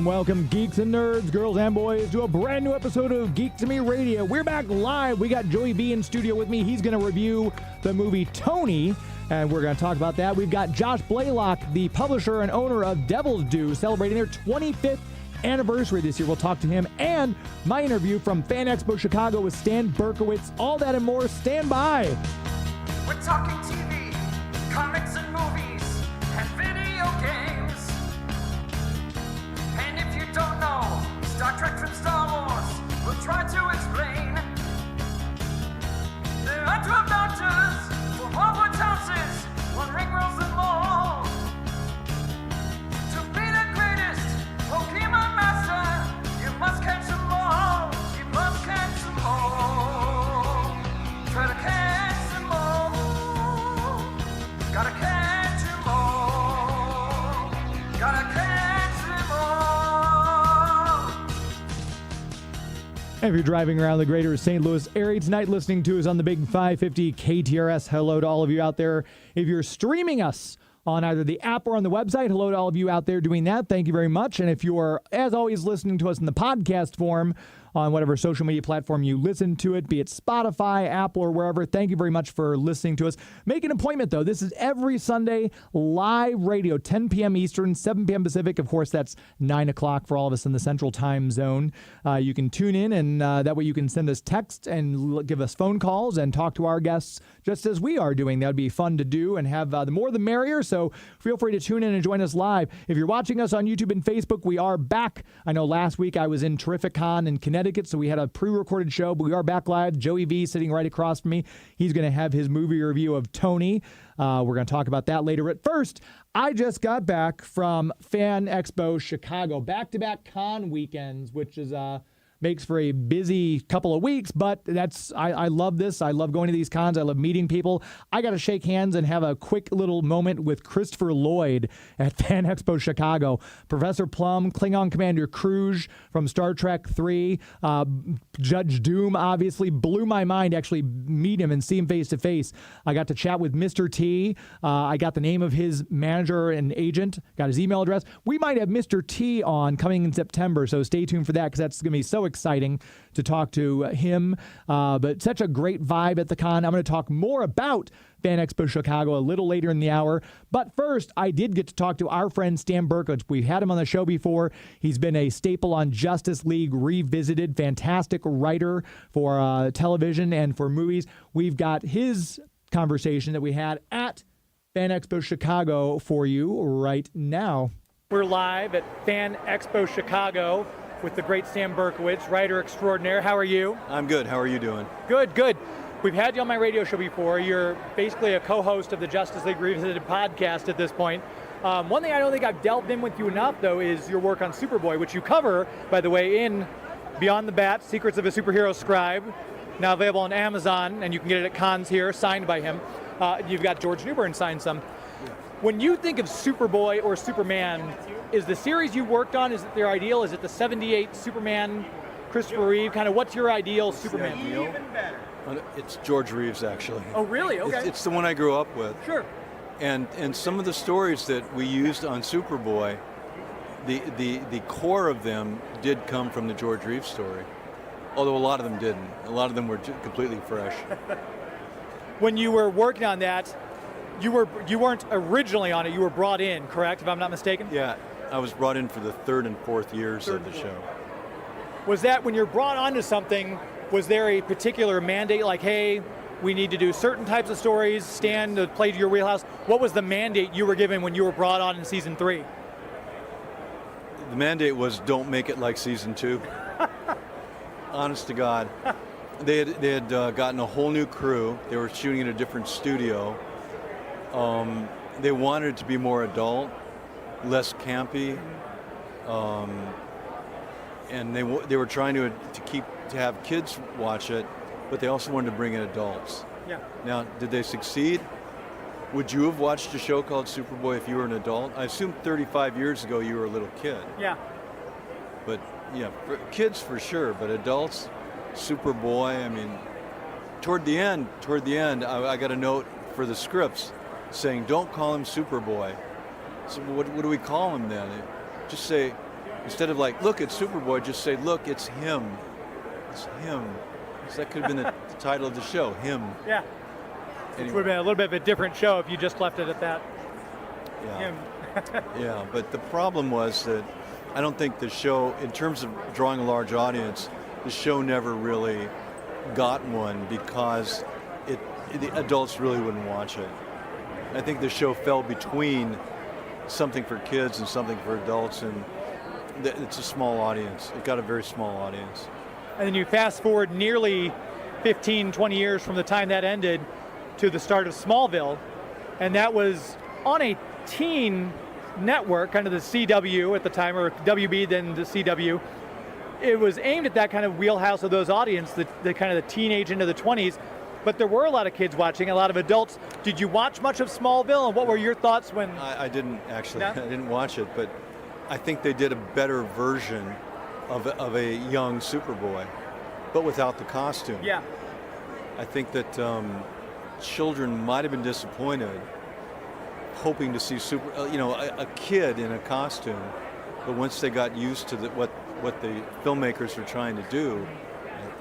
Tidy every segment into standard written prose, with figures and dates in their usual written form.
Welcome, geeks and nerds, girls and boys, to a brand new episode of Geek to Me Radio. We're back live. We got Joey B in studio with me. He's going to review the movie Tony, and we're going to talk about that. We've got Josh Blaylock, the publisher and owner of Devil's Due, celebrating their 25th anniversary this year. We'll talk to him, and my interview from Fan Expo Chicago with Stan Berkowitz. All that and more. Stand by. We're talking TV, comics and movies, and video games. And if you don't know Star Trek from Star Wars, we'll try to explain. There are 12 doctors for Hogwarts houses, one ring rules them all. To be the greatest Pokemon master, you must catch them all. You must catch them all. Try to catch them all. Gotta catch them all. Gotta catch them all. If you're driving around the greater St. Louis area tonight, listening to us on the Big 550 KTRS, hello to all of you out there. If you're streaming us on either the app or on the website, hello to all of you out there doing that. Thank you very much. And if you're, as always, listening to us in the podcast form on whatever social media platform you listen to it, be it Spotify, Apple, or wherever, thank you very much for listening to us. Make an appointment, though. This is every Sunday, live radio, 10 p.m. Eastern, 7 p.m. Pacific. Of course, that's 9 o'clock for all of us in the Central Time Zone. You can tune in, and that way you can send us text and give us phone calls and talk to our guests just as we are doing. That would be fun to do and have the more the merrier, so feel free to tune in and join us live. If you're watching us on YouTube and Facebook, we are back. I know last week I was in Terrificon in Connecticut, so we had a pre-recorded show, but we are back live. Joey V sitting right across from me. He's going to have his movie review of Tony. We're going to talk about that later. But first, I just got back from Fan Expo Chicago. Back-to-back con weekends, which is makes for a busy couple of weeks, but I love this. I love going to these cons. I love meeting people. I got to shake hands and have a quick little moment with Christopher Lloyd at Fan Expo Chicago. Professor Plum, Klingon Commander Kruge from Star Trek 3, Judge Doom obviously blew my mind. Actually meet him and see him face to face. I got to chat with Mr. T. I got the name of his manager and agent, got his email address. We might have Mr. T on coming in September, so stay tuned for that because that's going to be so exciting to talk to him. But such a great vibe at the con. I'm going to talk more about Fan Expo Chicago a little later in the hour. But first, I did get to talk to our friend Stan Berkowitz. We've had him on the show before. He's been a staple on Justice League Revisited. Fantastic writer for television and for movies. We've got his conversation that we had at Fan Expo Chicago for you right now. We're live at Fan Expo Chicago with the great Stan Berkowitz, writer extraordinaire. How are you? I'm good. How are you doing? Good. We've had you on my radio show before. You're basically a co-host of the Justice League Revisited podcast at this point. One thing I don't think I've delved in with you enough, though, is your work on Superboy, which you cover, by the way, in Beyond the Bat, Secrets of a Superhero Scribe, now available on Amazon, and you can get it at cons here, signed by him. You've got George Newbern signed some. When you think of Superboy or Superman, is the series you worked on, is it their ideal? Is it the 78 Superman, Christopher Reeve? Kind of what's your ideal Superman? Even better. It's George Reeves, actually. Oh, really? Okay. It's the one I grew up with. Sure. And some of the stories that we used on Superboy, the core of them did come from the George Reeves story. Although a lot of them didn't. A lot of them were completely fresh. When you were working on that, you weren't originally on it, you were brought in, correct, if I'm not mistaken? Yeah, I was brought in for the third and fourth years of the show. Was that, when you're brought onto something, was there a particular mandate, like, hey, we need to do certain types of stories, Stan, to play to your wheelhouse? What was the mandate you were given when you were brought on in season 3? The mandate was don't make it like season 2. Honest to God. They had gotten a whole new crew. They were shooting in a different studio. They wanted it to be more adult, less campy, and they were trying to have kids watch it, but they also wanted to bring in adults. Yeah. Now, did they succeed? Would you have watched a show called Superboy if you were an adult? I assume 35 years ago you were a little kid. Yeah. But yeah, for kids for sure, but adults, Superboy, I mean, toward the end, I got a note for the scripts saying, don't call him Superboy. So what do we call him then? Just say, instead of like, look, it's Superboy, just say, look, it's him. It's him. So that could have been the title of the show, him. Yeah. It Anyway. would have been a little bit of a different show if you just left it at that. Yeah. Him. Yeah, but the problem was that I don't think the show, in terms of drawing a large audience, the show never really got one because the adults really wouldn't watch it. I think the show fell between something for kids and something for adults, and it's a small audience. It got a very small audience. And then you fast forward nearly 15, 20 years from the time that ended to the start of Smallville, and that was on a teen network, kind of the CW at the time, or WB, then the CW. It was aimed at that kind of wheelhouse of those audience, the kind of the teenage into the 20s, but there were a lot of kids watching, a lot of adults. Did you watch much of Smallville, and what were your thoughts when... I didn't actually, No? I didn't watch it, but I think they did a better version of a young Superboy, but without the costume. Yeah. I think that children might have been disappointed, hoping to see a kid in a costume, but once they got used to what the filmmakers were trying to do,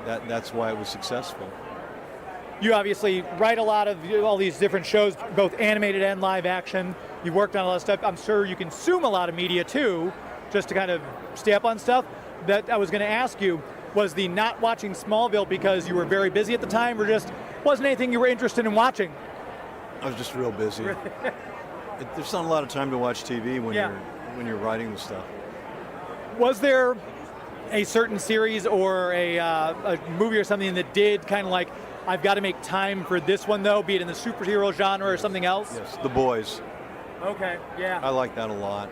that's why it was successful. You obviously write a lot of all these different shows, both animated and live action. You've worked on a lot of stuff. I'm sure you consume a lot of media too, just to kind of stay up on stuff. That I was going to ask you, was the not watching Smallville because you were very busy at the time, or just wasn't anything you were interested in watching? I was just real busy. There's not a lot of time to watch TV when you're writing the stuff. Was there a certain series or a movie or something that did kind of like, I've got to make time for this one though, be it in the superhero genre or something else? Yes, The Boys. Okay, yeah. I like that a lot.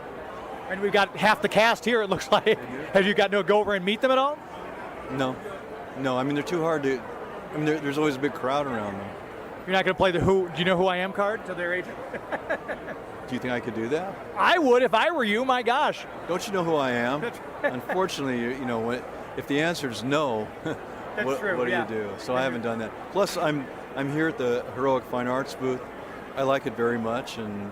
And we've got half the cast here, it looks like. Have you gotten to go over and meet them at all? No. I mean, they're too hard to. I mean, there's always a big crowd around them. You're not going to play the do you know who I am card to their agent? Do you think I could do that? I would if I were you, my gosh. Don't you know who I am? Unfortunately, if the answer is no, what do you do? So I haven't done that. Plus, I'm here at the Heroic Fine Arts booth. I like it very much, and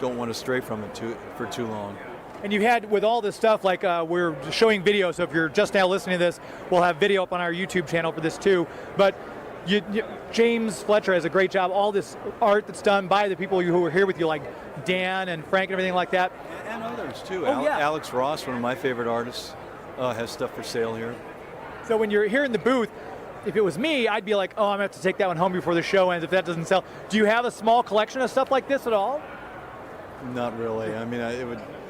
don't want to stray from it for too long. And you had, with all this stuff, like we're showing video, so if you're just now listening to this, we'll have video up on our YouTube channel for this too. But James Fletcher has a great job. All this art that's done by the people who were here with you, like Dan and Frank and everything like that. And others too. Oh, yeah. Alex Ross, one of my favorite artists, has stuff for sale here. So when you're here in the booth, if it was me, I'd be like, oh, I'm going to have to take that one home before the show ends if that doesn't sell. Do you have a small collection of stuff like this at all? Not really. I mean,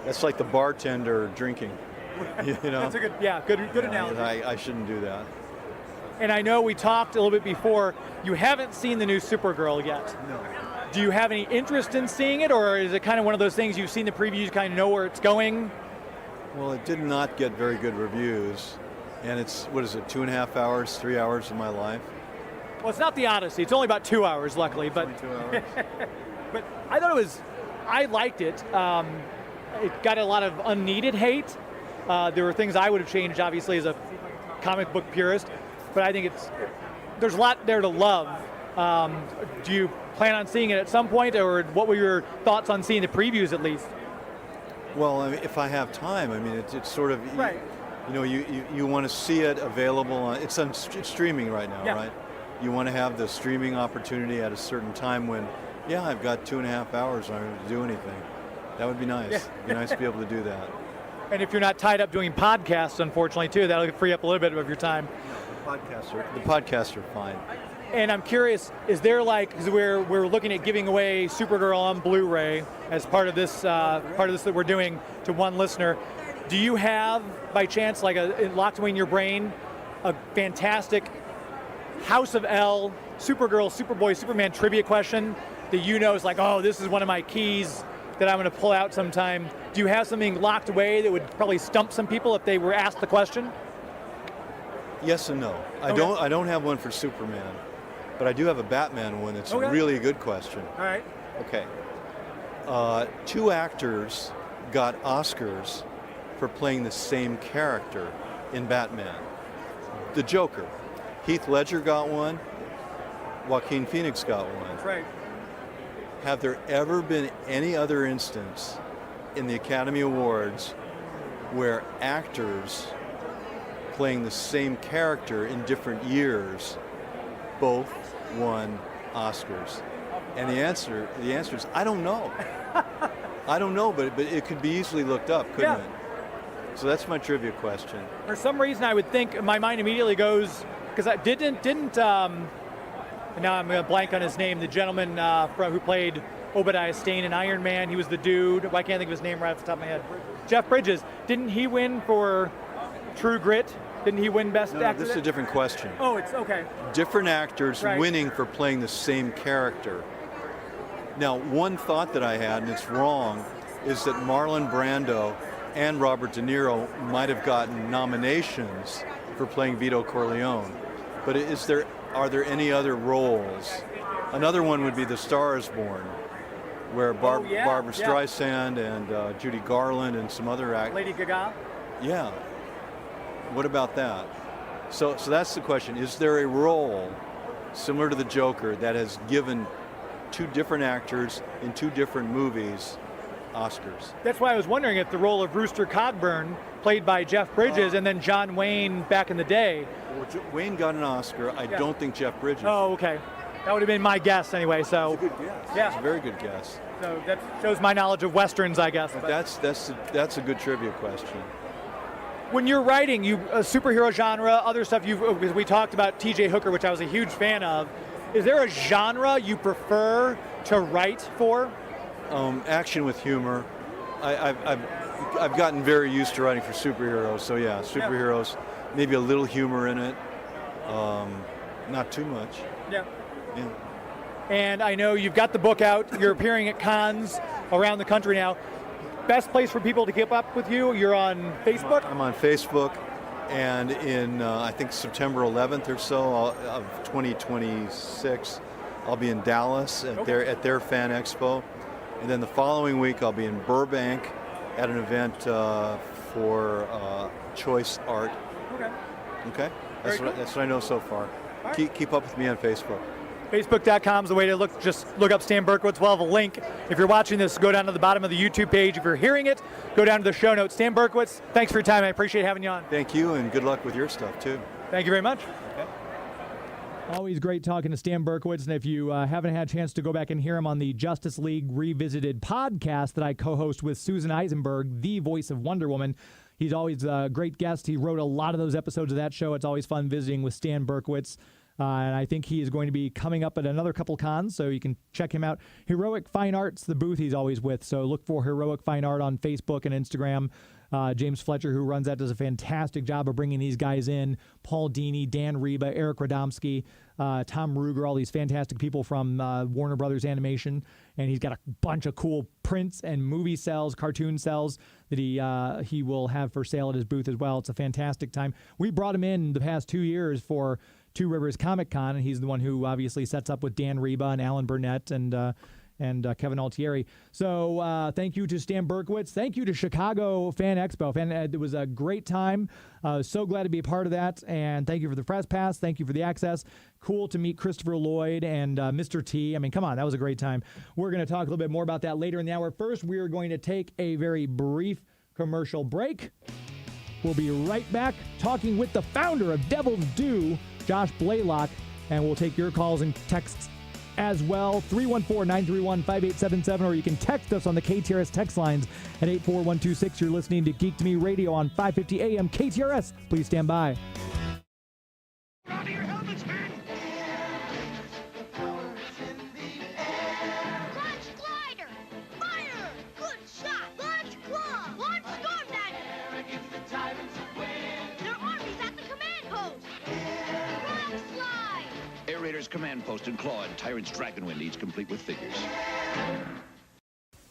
that's like the bartender drinking. That's a good analogy. I shouldn't do that. And I know we talked a little bit before, you haven't seen the new Supergirl yet. No. Do you have any interest in seeing it, or is it kind of one of those things you've seen the previews, you kind of know where it's going? Well, it did not get very good reviews, and it's, 2.5 hours, 3 hours of my life? Well, it's not the Odyssey. It's only about 2 hours, luckily. But 22 hours. but I liked it. It got a lot of unneeded hate. There were things I would have changed, obviously, as a comic book purist. But I think there's a lot there to love. Do you plan on seeing it at some point, or what were your thoughts on seeing the previews at least? Well, I mean, if I have time, I mean, it's sort of, right. You want to see it available. It's streaming right now, yeah. right? You want to have the streaming opportunity at a certain time when, I've got 2.5 hours and I don't have to do anything. That would be nice. Yeah. It'd be nice to be able to do that. And if you're not tied up doing podcasts, unfortunately, too, that'll free up a little bit of your time. The podcasts are fine. And I'm curious, is there because we're looking at giving away Supergirl on Blu-ray as part of this that we're doing to one listener. Do you have, by chance, locked away in your brain, a fantastic House of L, Supergirl, Superboy, Superman trivia question that is like, oh, this is one of my keys that I'm going to pull out sometime? Do you have something locked away that would probably stump some people if they were asked the question? Yes and no. I don't have one for Superman, but I do have a Batman one that's Okay. really a good question. All right. Okay. 2 actors got Oscars for playing the same character in Batman. The Joker. Heath Ledger got one. Joaquin Phoenix got one. That's right. Have there ever been any other instance in the Academy Awards where actors playing the same character in different years both won Oscars? And the answer is I don't know. I don't know, but it could be easily looked up, couldn't it? So that's my trivia question. For some reason, I would think my mind immediately goes because I didn't. Now I'm going to blank on his name. The gentleman who played Obadiah Stane in Iron Man. He was the dude. Well, I can't think of his name right off the top of my head. Jeff Bridges. Didn't he win for True Grit? Didn't he win Best Actor? This is a different question. Oh, it's okay. Different actors winning for playing the same character. Now, one thought that I had, and it's wrong, is that Marlon Brando and Robert De Niro might have gotten nominations for playing Vito Corleone. But are there any other roles? Another one would be The Star is Born, where Barbara Streisand and Judy Garland and some other actors. Lady Gaga? Yeah. What about that? So that's the question. Is there a role similar to the Joker that has given 2 different actors in 2 different movies Oscars? That's why I was wondering if the role of Rooster Cogburn, played by Jeff Bridges, and then John Wayne back in the day. Well, Wayne got an Oscar. I don't think Jeff Bridges. Oh, okay. That would have been my guess anyway. So that's a good guess. Yeah, it's a very good guess. So that shows my knowledge of westerns, I guess. But that's a good trivia question. When you're writing, superhero genre, other stuff. We talked about T.J. Hooker, which I was a huge fan of. Is there a genre you prefer to write for? Action with humor. I've gotten very used to writing for superheroes. So yeah, superheroes. Maybe a little humor in it. Not too much. Yeah. Yeah. And I know you've got the book out. You're appearing at cons around the country now. Best place for people to keep up with you? You're on Facebook? I'm on Facebook. And in, I think, September 11th or so of 2026, I'll be in Dallas at their Fan Expo. And then the following week, I'll be in Burbank at an event for choice art. Okay? That's what I know so far. Right. Keep up with me on Facebook. Facebook.com is the way to look. Just look up Stan Berkowitz. We'll have a link. If you're watching this, go down to the bottom of the YouTube page. If you're hearing it, go down to the show notes. Stan Berkowitz, thanks for your time. I appreciate having you on. Thank you, and good luck with your stuff, too. Thank you very much. Okay. Always great talking to Stan Berkowitz, and if you haven't had a chance to go back and hear him on the Justice League Revisited podcast that I co-host with Susan Eisenberg, the voice of Wonder Woman, he's always a great guest. He wrote a lot of those episodes of that show. It's always fun visiting with Stan Berkowitz. And I think he is going to be coming up at another couple cons, so you can check him out. Heroic Fine Art's the booth he's always with, so look for Heroic Fine Art on Facebook and Instagram. James Fletcher, who runs that, does a fantastic job of bringing these guys in. Paul Dini, Dan Reba, Eric Radomski, Tom Ruger, all these fantastic people from Warner Brothers Animation. And he's got a bunch of cool prints and movie cells, cartoon cells that he will have for sale at his booth as well. It's a fantastic time. We brought him in the past 2 years for Two Rivers Comic Con, and he's the one who obviously sets up with Dan Reba and Alan Burnett and Kevin Altieri. So thank you to Stan Berkowitz. Thank you to Chicago Fan Expo. It was a great time. So glad to be a part of that. And thank you for the press pass. Thank you for the access. Cool to meet Christopher Lloyd and Mr. T. I mean, come on, that was a great time. We're going to talk a little bit more about that later in the hour. First, we're going to take a very brief commercial break. We'll be right back talking with the founder of Devil's Due, Josh Blaylock, and we'll take your calls and texts as well. 314-931-5877, or you can text us on the KTRS text lines at 84126. You're listening to Geek to Me Radio on 550 AM KTRS. Please stand by. Out of your helmets, man! Launch glider! Fire! Good shot! Launch claw! Launch storm dagger! Against the tyrants of wind! Their armies at the command post! Rock slide! Air Raiders Command Post and Claw and Tyrant's Dragonwind, each complete with figures.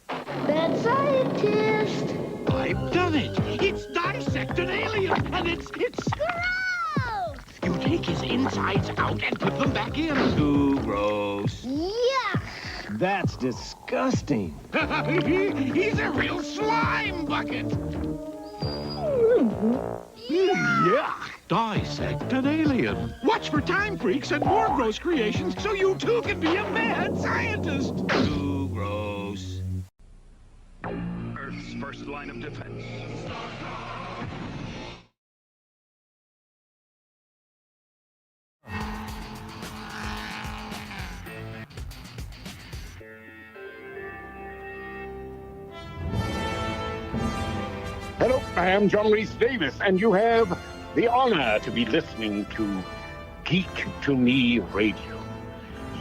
Bad scientist! I've done it! It's dissect an alien, and it's... Gross! You take his insides out and put them back in. Too gross. Yuck! That's disgusting. He's a real slime bucket. Yuck. Dissect an alien. Watch for time freaks and more gross creations so you too can be a mad scientist. Too gross. Earth's first line of defense. Hello, I am John Rhys Davis, and you have the honor to be listening to Geek to Me Radio.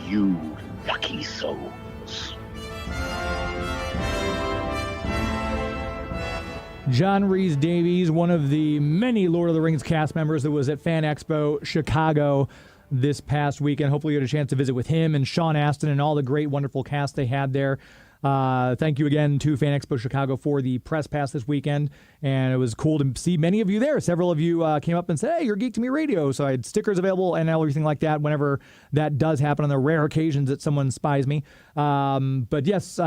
You lucky souls. John Rhys Davies, one of the many Lord of the Rings cast members that was at Fan Expo Chicago this past weekend. Hopefully you had a chance to visit with him and Sean Astin and all the great, wonderful cast they had there. Thank you again to Fan Expo Chicago for the press pass this weekend, and it was cool to see many of you there. Several of you came up and said, hey, you're Geek to Me Radio, so I had stickers available and everything like that whenever that does happen on the rare occasions that someone spies me. But yes,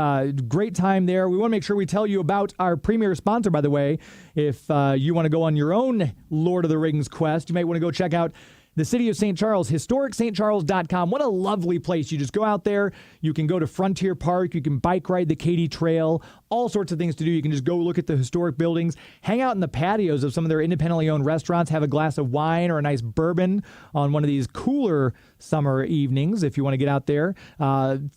great time there. We want to make sure we tell you about our premier sponsor, by the way. If you want to go on your own Lord of the Rings quest, you might want to go check out the City of St. Charles, historicstcharles.com. What a lovely place. You just go out there. You can go to Frontier Park. You can bike ride the Katy Trail. All sorts of things to do. You can just go look at the historic buildings, hang out in the patios of some of their independently owned restaurants, have a glass of wine or a nice bourbon on one of these cooler summer evenings if you want to get out there.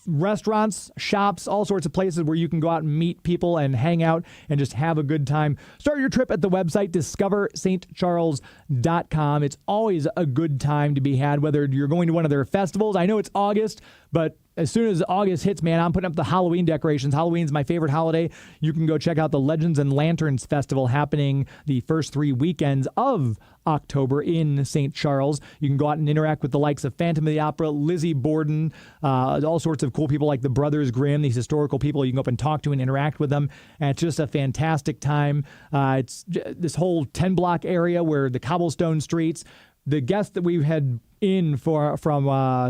Restaurants, shops, all sorts of places where you can go out and meet people and hang out and just have a good time. Start your trip at the website, discoverstcharles.com. It's always a good time to be had, whether you're going to one of their festivals. I know it's August, but as soon as August hits, man, I'm putting up the Halloween decorations. Halloween's my favorite holiday. You can go check out the Legends and Lanterns Festival happening the first 3 weekends of October in St. Charles. You can go out and interact with the likes of Phantom of the Opera, Lizzie Borden, all sorts of cool people like the Brothers Grimm, these historical people you can go up and talk to and interact with them. And it's just a fantastic time. It's this whole 10-block area where the cobblestone streets, the guests that we've had from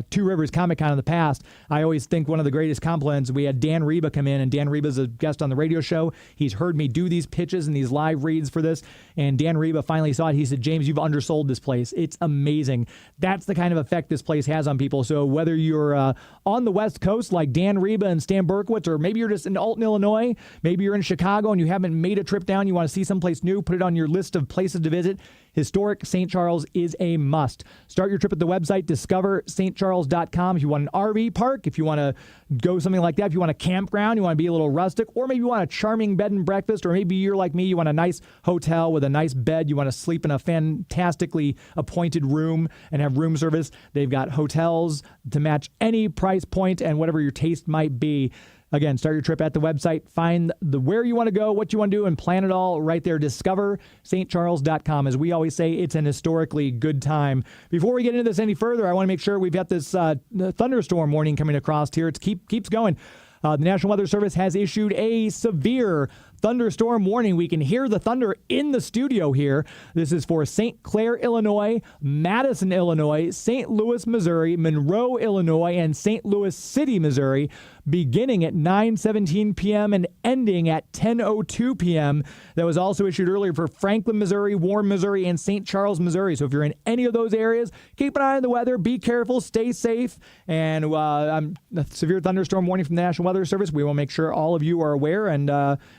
Two Rivers Comic Con in the past, I always think one of the greatest compliments, we had Dan Reba come in, and Dan Reba's a guest on the radio show. He's heard me do these pitches and these live reads for this, and Dan Reba finally saw it. He said, James, you've undersold this place. It's amazing. That's the kind of effect this place has on people. So whether you're on the West Coast like Dan Reba and Stan Berkowitz, or maybe you're just in Alton, Illinois, maybe you're in Chicago and you haven't made a trip down, you want to see someplace new, put it on your list of places to visit. Historic St. Charles is a must. Start your trip at the website, discoverstcharles.com. If you want an RV park, if you want to go something like that, if you want a campground, you want to be a little rustic, or maybe you want a charming bed and breakfast, or maybe you're like me, you want a nice hotel with a nice bed, you want to sleep in a fantastically appointed room and have room service, they've got hotels to match any price point and whatever your taste might be. Again, start your trip at the website, find where you want to go, what you want to do, and plan it all right there. DiscoverStCharles.com. As we always say, it's an historically good time. Before we get into this any further, I want to make sure we've got this thunderstorm warning coming across here. It keeps going. The National Weather Service has issued a severe thunderstorm warning. We can hear the thunder in the studio here. This is for St. Clair, Illinois, Madison, Illinois, St. Louis, Missouri, Monroe, Illinois, and St. Louis City, Missouri, beginning at 9:17 p.m. and ending at 10:02 p.m. That was also issued earlier for Franklin, Missouri, Warren, Missouri, and St. Charles, Missouri. So if you're in any of those areas, keep an eye on the weather, be careful, stay safe, and a severe thunderstorm warning from the National Weather Service. We will make sure all of you are aware and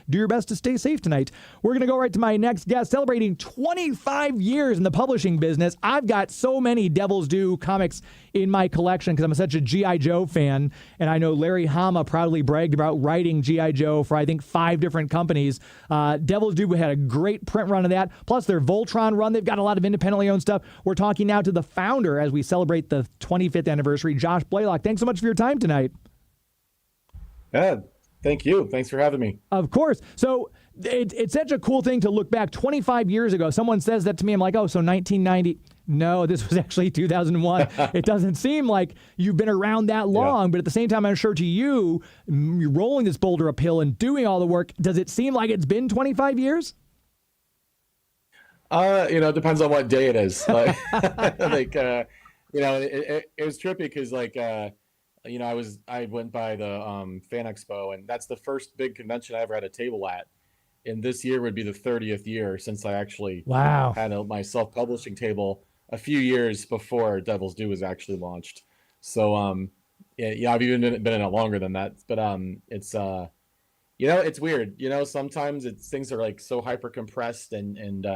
do your best to stay safe tonight. We're going to go right to my next guest, celebrating 25 years in the publishing business. I've got so many Devil's Due comics in my collection because I'm such a G.I. Joe fan, and I know Larry Hama proudly bragged about writing G.I. Joe for, I think, 5 different companies. Devil's Due had a great print run of that, plus their Voltron run. They've got a lot of independently owned stuff. We're talking now to the founder as we celebrate the 25th anniversary, Josh Blaylock. Thanks so much for your time tonight. Yeah, thank you. Thanks for having me. Of course. So it's such a cool thing to look back 25 years ago. Someone says that to me. I'm like, oh, so 1990. No, this was actually 2001. It doesn't seem like you've been around that long, but at the same time, I'm sure to you, you're rolling this boulder uphill and doing all the work. Does it seem like it's been 25 years? It depends on what day it is. Like, it was trippy because I went by the Fan Expo, and that's the first big convention I ever had a table at. And this year would be the 30th year since I actually Wow. had my self-publishing table a few years before Devil's Due was actually launched. So yeah, I've even been in it longer than that. But it's it's weird. Sometimes things are like so hyper compressed, and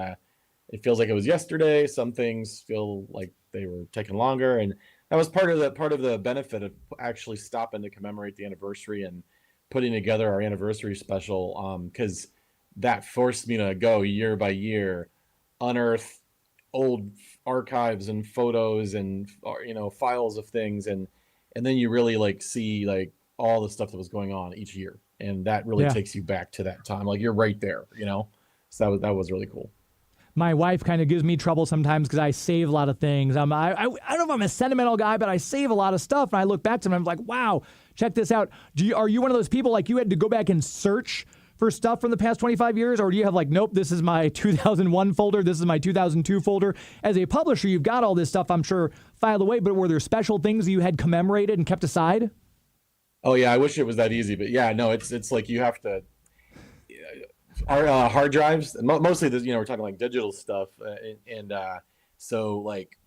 it feels like it was yesterday. Some things feel like they were taking longer, and that was part of the benefit of actually stopping to commemorate the anniversary and putting together our anniversary special, because that forced me to go year by year, unearth old archives and photos and files of things, and then you really like see like all the stuff that was going on each year, and that really takes you back to that time. Like you're right there, So that was really cool. My wife kind of gives me trouble sometimes because I save a lot of things. I don't know if I'm a sentimental guy, but I save a lot of stuff. And I look back to them and I'm like, wow, check this out. Are you one of those people like you had to go back and search for stuff from the past 25 years? Or do you have like, nope, this is my 2001 folder. This is my 2002 folder. As a publisher, you've got all this stuff, I'm sure, filed away. But were there special things you had commemorated and kept aside? Oh, yeah. I wish it was that easy. But yeah, no, it's like you have to... Our hard drives, mostly this, we're talking like digital stuff, and so like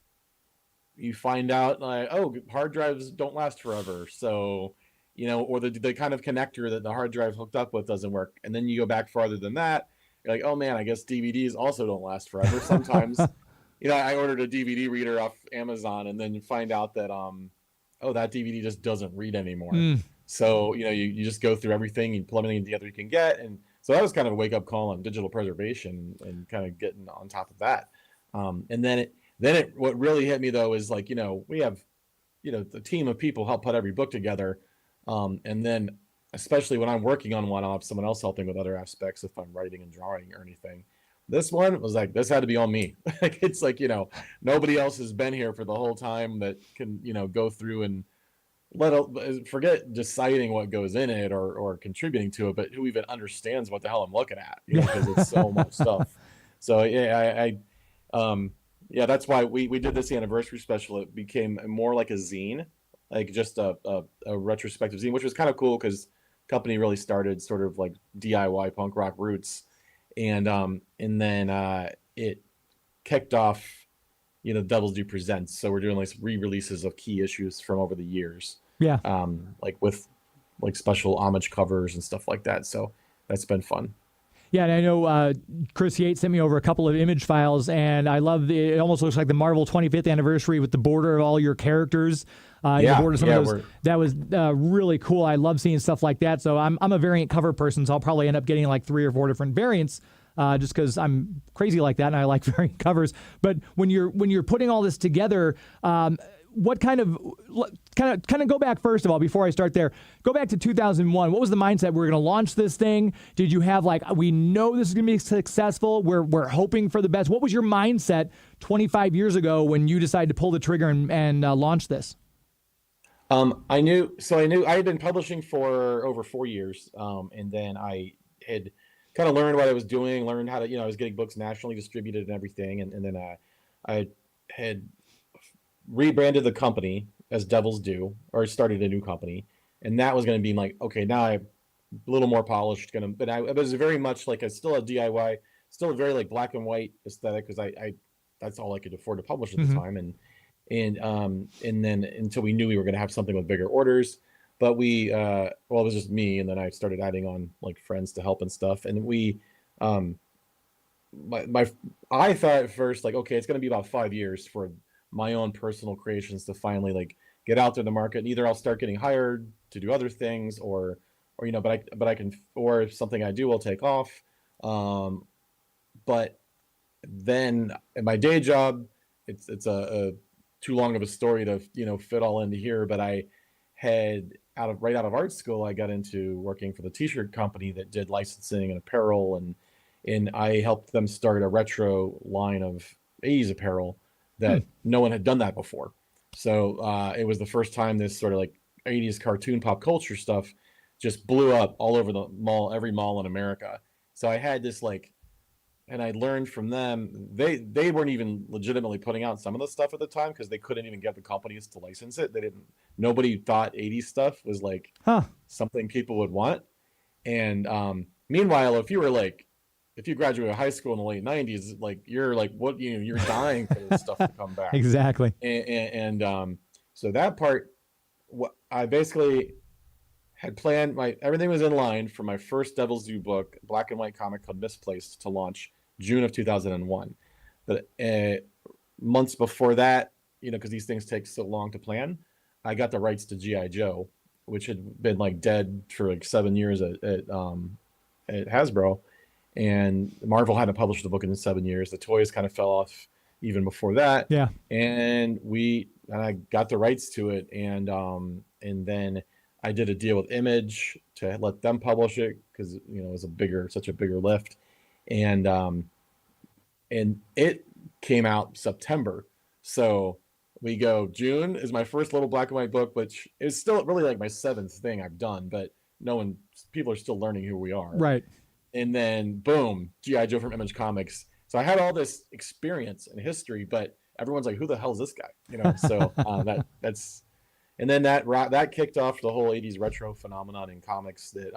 you find out like, oh, hard drives don't last forever, so or the kind of connector that the hard drive hooked up with doesn't work, and then you go back farther than that, you're like, oh man, I guess DVDs also don't last forever. Sometimes I ordered a DVD reader off Amazon, and then you find out that that DVD just doesn't read anymore. So you just go through everything, you pull everything together you can get, and so that was kind of a wake-up call on digital preservation and kind of getting on top of that. And then what really hit me though is like, we have, the team of people help put every book together. And then especially when I'm working on one, I'll have someone else helping with other aspects if I'm writing and drawing or anything. This one was like, this had to be all me. It's like, nobody else has been here for the whole time that can, go through and forget deciding what goes in it or contributing to it, but who even understands what the hell I'm looking at, because it's so much stuff. So yeah, that's why we did this anniversary special. It became more like a zine, like just a retrospective zine, which was kind of cool because the company really started sort of like DIY punk rock roots, and then it kicked off Devil's Due Presents. So we're doing like re-releases of key issues from over the years. Yeah. Like with like special homage covers and stuff like that. So that's been fun. Yeah, and I know Chris Yates sent me over a couple of image files, and I love it almost looks like the Marvel 25th anniversary with the border of all your characters. The border of some of those. That was really cool. I love seeing stuff like that. So I'm a variant cover person, so I'll probably end up getting like 3 or 4 different variants. Just because I'm crazy like that and I like variant covers. But when you're putting all this together, what kind of go back first of all before I start there? Go back to 2001. What was the mindset? We're going to launch this thing. Did you have like, we know this is going to be successful. We're hoping for the best. What was your mindset 25 years ago when you decided to pull the trigger and launch this? I knew I had been publishing for over 4 years, and then I had kind of learned what I was doing, learned how to, I was getting books nationally distributed and everything. And then I had rebranded the company as Devil's Due, or started a new company. And that was going to be like, okay, now I'm a little more polished. But it was very much like still a DIY, still a very like black and white aesthetic, because I that's all I could afford to publish at the time. And then until we knew we were going to have something with bigger orders. But it was just me, and then I started adding on like friends to help and stuff. And I thought at first like, okay, it's going to be about 5 years for my own personal creations to finally like get out there in the market. And either I'll start getting hired to do other things, or but I can, or if something I do will take off. But then in my day job, it's a too long of a story to fit all into here. But I had right out of art school, I got into working for the t-shirt company that did licensing and apparel, and I helped them start a retro line of 80s apparel that no one had done that before. So it was the first time this sort of like 80s cartoon pop culture stuff just blew up all over the mall, every mall in America. So I had this like and I learned from them. They weren't even legitimately putting out some of the stuff at the time because they couldn't even get the companies to license it. They didn't. Nobody thought 80s stuff was like something people would want. And meanwhile, if you graduated high school in the late 90s, like you're like what you're dying for this stuff to come back. Exactly. And so that part, what I basically had planned, everything was in line for my first Devil's Due book, black and white comic called Misplaced, to launch June of 2001. But months before that, because these things take so long to plan, I got the rights to G.I. Joe, which had been like dead for like 7 years at Hasbro, and Marvel hadn't published the book in 7 years. The toys kind of fell off even before that. Yeah. And I got the rights to it, and then I did a deal with Image to let them publish it because it was such a bigger lift, and it came out September. So we go, June is my first little black and white book, which is still really like my 7th thing I've done, but people are still learning who we are. Right. And then boom, G.I. Joe from Image Comics. So I had all this experience and history, but everyone's like, who the hell is this guy? So that's. And then that kicked off the whole 80s retro phenomenon in comics that,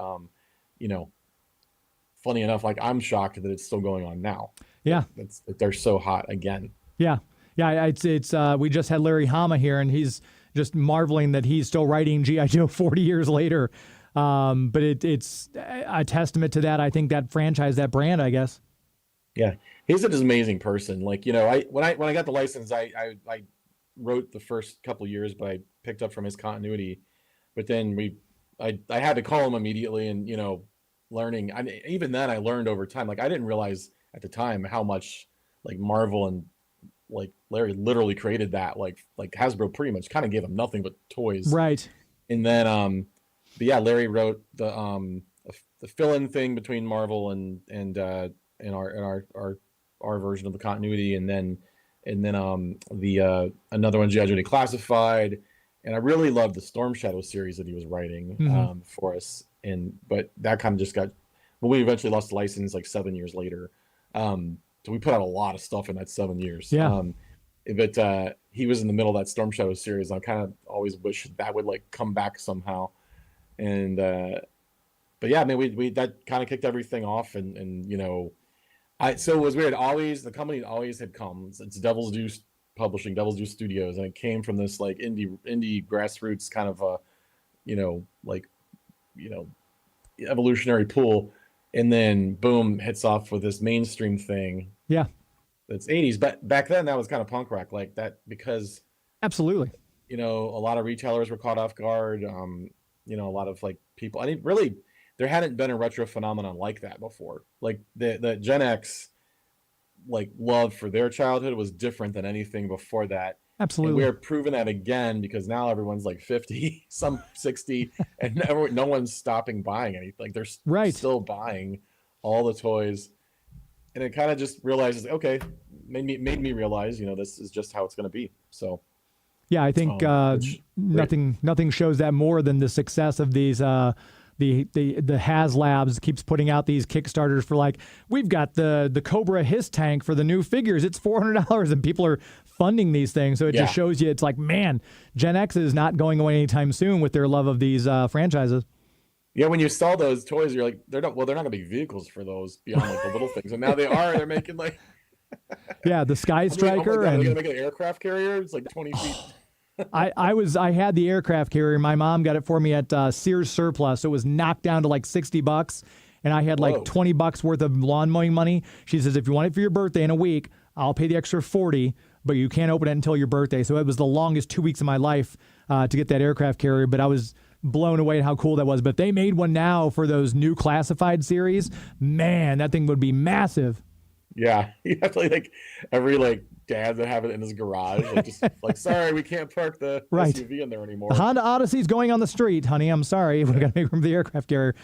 funny enough, like I'm shocked that it's still going on now. Yeah. They're so hot again. Yeah. Yeah. It's we just had Larry Hama here, and he's just marveling that he's still writing G.I. Joe 40 years later. But it's a testament to that. I think that franchise, that brand, I guess. Yeah. He's an amazing person. Like, when I got the license, I wrote the first couple years, but I picked up from his continuity. But then I had to call him immediately, and learning. I mean, even then I learned over time. Like I didn't realize at the time how much like Marvel and like Larry literally created that. Like Hasbro pretty much kind of gave him nothing but toys. Right. And then but yeah, Larry wrote the fill-in thing between Marvel and our version of the continuity, and then the another one, G.I. Joe Declassified, and I really loved the Storm Shadow series that he was writing for us. But that kind of just got, we eventually lost the license like 7 years later. So we put out a lot of stuff in that 7 years. Yeah. But he was in the middle of that Storm Shadow series. I kind of always wish that would like come back somehow. And but yeah, I mean, we that kind of kicked everything off, and so it was weird. The company always had come. It's Devil's Due Publishing, Devil's Due Studios, and it came from this like indie grassroots kind of evolutionary pool, and then boom, hits off with this mainstream thing. Yeah, that's 80s, but back then that was kind of punk rock like that, because absolutely, a lot of retailers were caught off guard. A lot of like people. I mean, really, there hadn't been a retro phenomenon like that before. Like the Gen X, like love for their childhood was different than anything before that. Absolutely. And we're proving that again, because now everyone's like 50, some 60, and no one's stopping buying anything. Like they're still buying all the toys. And it kind of just realizes, okay, made me realize, this is just how it's going to be. So. Yeah, I think nothing shows that more than the success of these. The Has Labs keeps putting out these Kickstarters for like, we've got the Cobra Hiss tank for the new figures. It's $400, and people are funding these things. So it just shows you, it's like, man, Gen X is not going away anytime soon with their love of these franchises. Yeah, when you saw those toys, you're like, they're not going to be vehicles for those beyond like the little things, and now they are. They're making like. Yeah, the Sky Striker, and they're gonna make an aircraft carrier. It's like 20 feet. I had the aircraft carrier. My mom got it for me at Sears Surplus. So it was knocked down to like $60, and I had like $20 worth of lawn mowing money. She says, if you want it for your birthday in a week, I'll pay the extra $40, but you can't open it until your birthday. So it was the longest 2 weeks of my life to get that aircraft carrier, but I was blown away at how cool that was. But they made one now for those new classified series. Man, that thing would be massive. Yeah, you have to like every like dad that have it in his garage, like just like, sorry, we can't park the SUV in there anymore. The Honda Odyssey's going on the street, honey. I'm sorry, we got to make room for the aircraft carrier.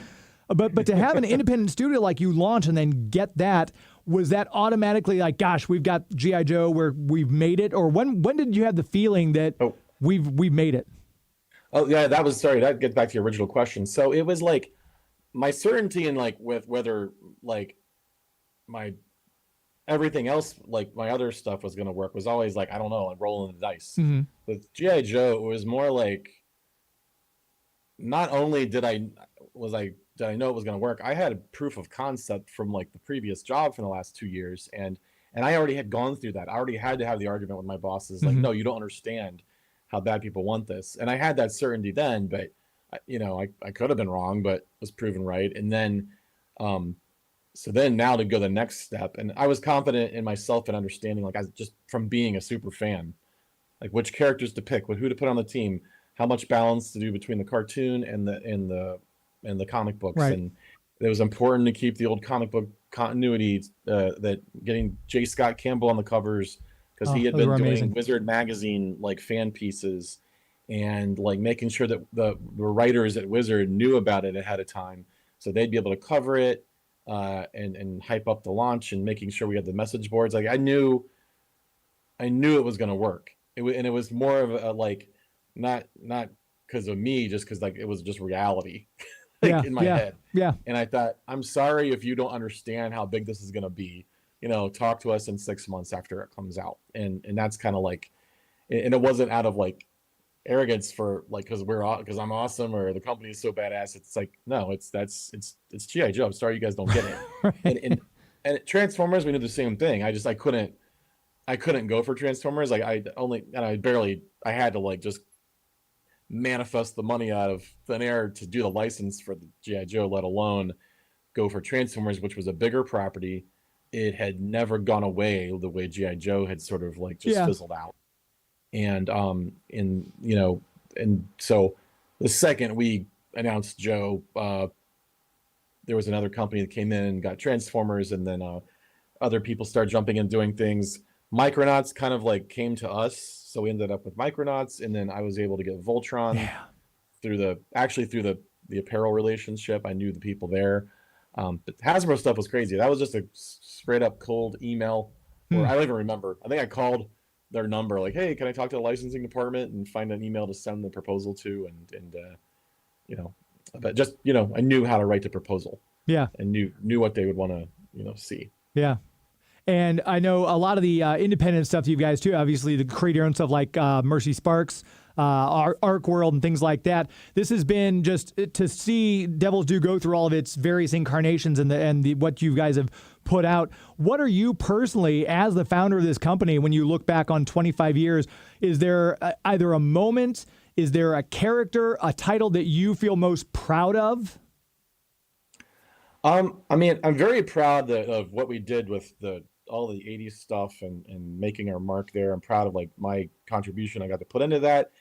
But to have an independent studio like you launch and then get that, was that automatically like, gosh, we've got G.I. Joe where we've made it, or when did you have the feeling that we've made it? Oh yeah, that gets back to your original question. So it was like my certainty in like with whether like my everything else, like my other stuff was going to work, was always like, I don't know, like rolling the dice. Mm-hmm. With G.I. Joe, it was more like, not only did I know it was going to work, I had proof of concept from like the previous job for the last 2 years. And I already had gone through that. I already had to have the argument with my bosses. Like, no, you don't understand how bad people want this. And I had that certainty then, but I could have been wrong, but was proven right. And then, so then now to go the next step, and I was confident in myself and understanding, like, just from being a super fan, like which characters to pick, who to put on the team, how much balance to do between the cartoon and the comic books. Right. And it was important to keep the old comic book continuity, that getting J. Scott Campbell on the covers, because he had been doing amazing. Wizard magazine like fan pieces, and like making sure that the writers at Wizard knew about it ahead of time, so they'd be able to cover it, and hype up the launch, and making sure we had the message boards. Like I knew it was going to work. And it was more of a like, not because of me, just because like it was just reality in my head. Yeah. And I thought, I'm sorry if you don't understand how big this is going to be. Talk to us in 6 months after it comes out. And that's kind of like, and it wasn't out of like arrogance for like because I'm awesome or the company is so badass. It's like, no, it's G.I. Joe. I'm sorry you guys don't get it. Right. and Transformers, we did the same thing. I couldn't go for Transformers. Like I had to like just manifest the money out of thin air to do the license for the G.I. Joe, let alone go for Transformers, which was a bigger property. It had never gone away the way G.I. Joe had sort of like just fizzled out. And so the second we announced Joe, there was another company that came in and got Transformers, and then other people started jumping in doing things. Micronauts kind of like came to us, so we ended up with Micronauts, and then I was able to get Voltron through the apparel relationship. I knew the people there. But Hasbro stuff was crazy. That was just a straight up cold email. Or I don't even remember. I think I called their number, like, hey, can I talk to the licensing department, and find an email to send the proposal to, but just, I knew how to write the proposal. Yeah. And knew what they would want to, see. Yeah. And I know a lot of the independent stuff you guys too, obviously the create your own stuff like Mercy Sparx, Arc World and things like that. This has been just to see Devil's Due go through all of its various incarnations and what you guys have put out. What are you personally, as the founder of this company, when you look back on 25 years, is there either a moment, is there a character, a title that you feel most proud of? I'm very proud of what we did with all the 80s stuff and making our mark there. I'm proud of like my contribution I got to put into that.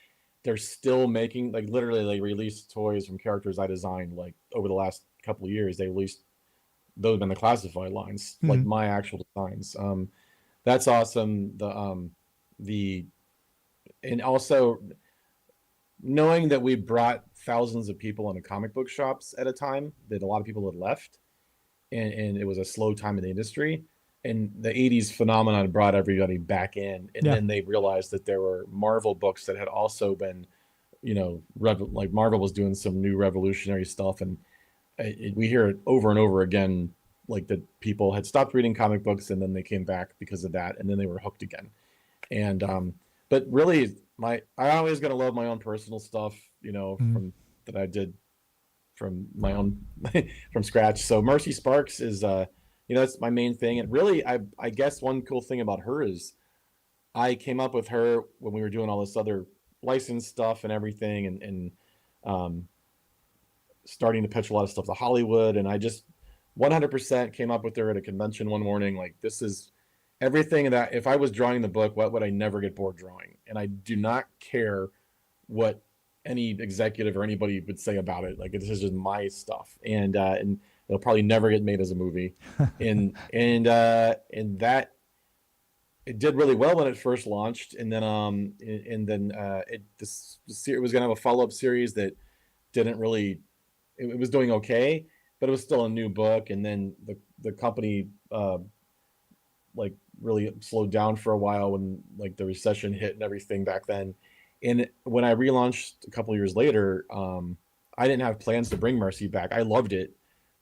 They're still making, like, literally they released toys from characters I designed like over the last couple of years. They released, those have been the classified lines, like my actual designs. That's awesome. And also knowing that we brought thousands of people into comic book shops at a time that a lot of people had left, and it was a slow time in the industry. And the 80s phenomenon brought everybody back in. And then they realized that there were Marvel books that had also been, like Marvel was doing some new revolutionary stuff. And we hear it over and over again, like that people had stopped reading comic books and then they came back because of that. And then they were hooked again. And, but really I always going to love my own personal stuff, from that I did from my own, from scratch. So Mercy Sparx is, that's my main thing. And really, I guess one cool thing about her is I came up with her when we were doing all this other license stuff and everything, and starting to pitch a lot of stuff to Hollywood. And I just 100% came up with her at a convention one morning. Like, this is everything that if I was drawing the book, what would I never get bored drawing? And I do not care what any executive or anybody would say about it. Like, this is just my stuff. And it'll probably never get made as a movie. and that it did really well when it first launched. And then it was going to have a follow-up series that didn't really, it was doing okay, but it was still a new book. And then the company like really slowed down for a while when like the recession hit and everything back then. And when I relaunched a couple of years later, I didn't have plans to bring Mercy back. I loved it,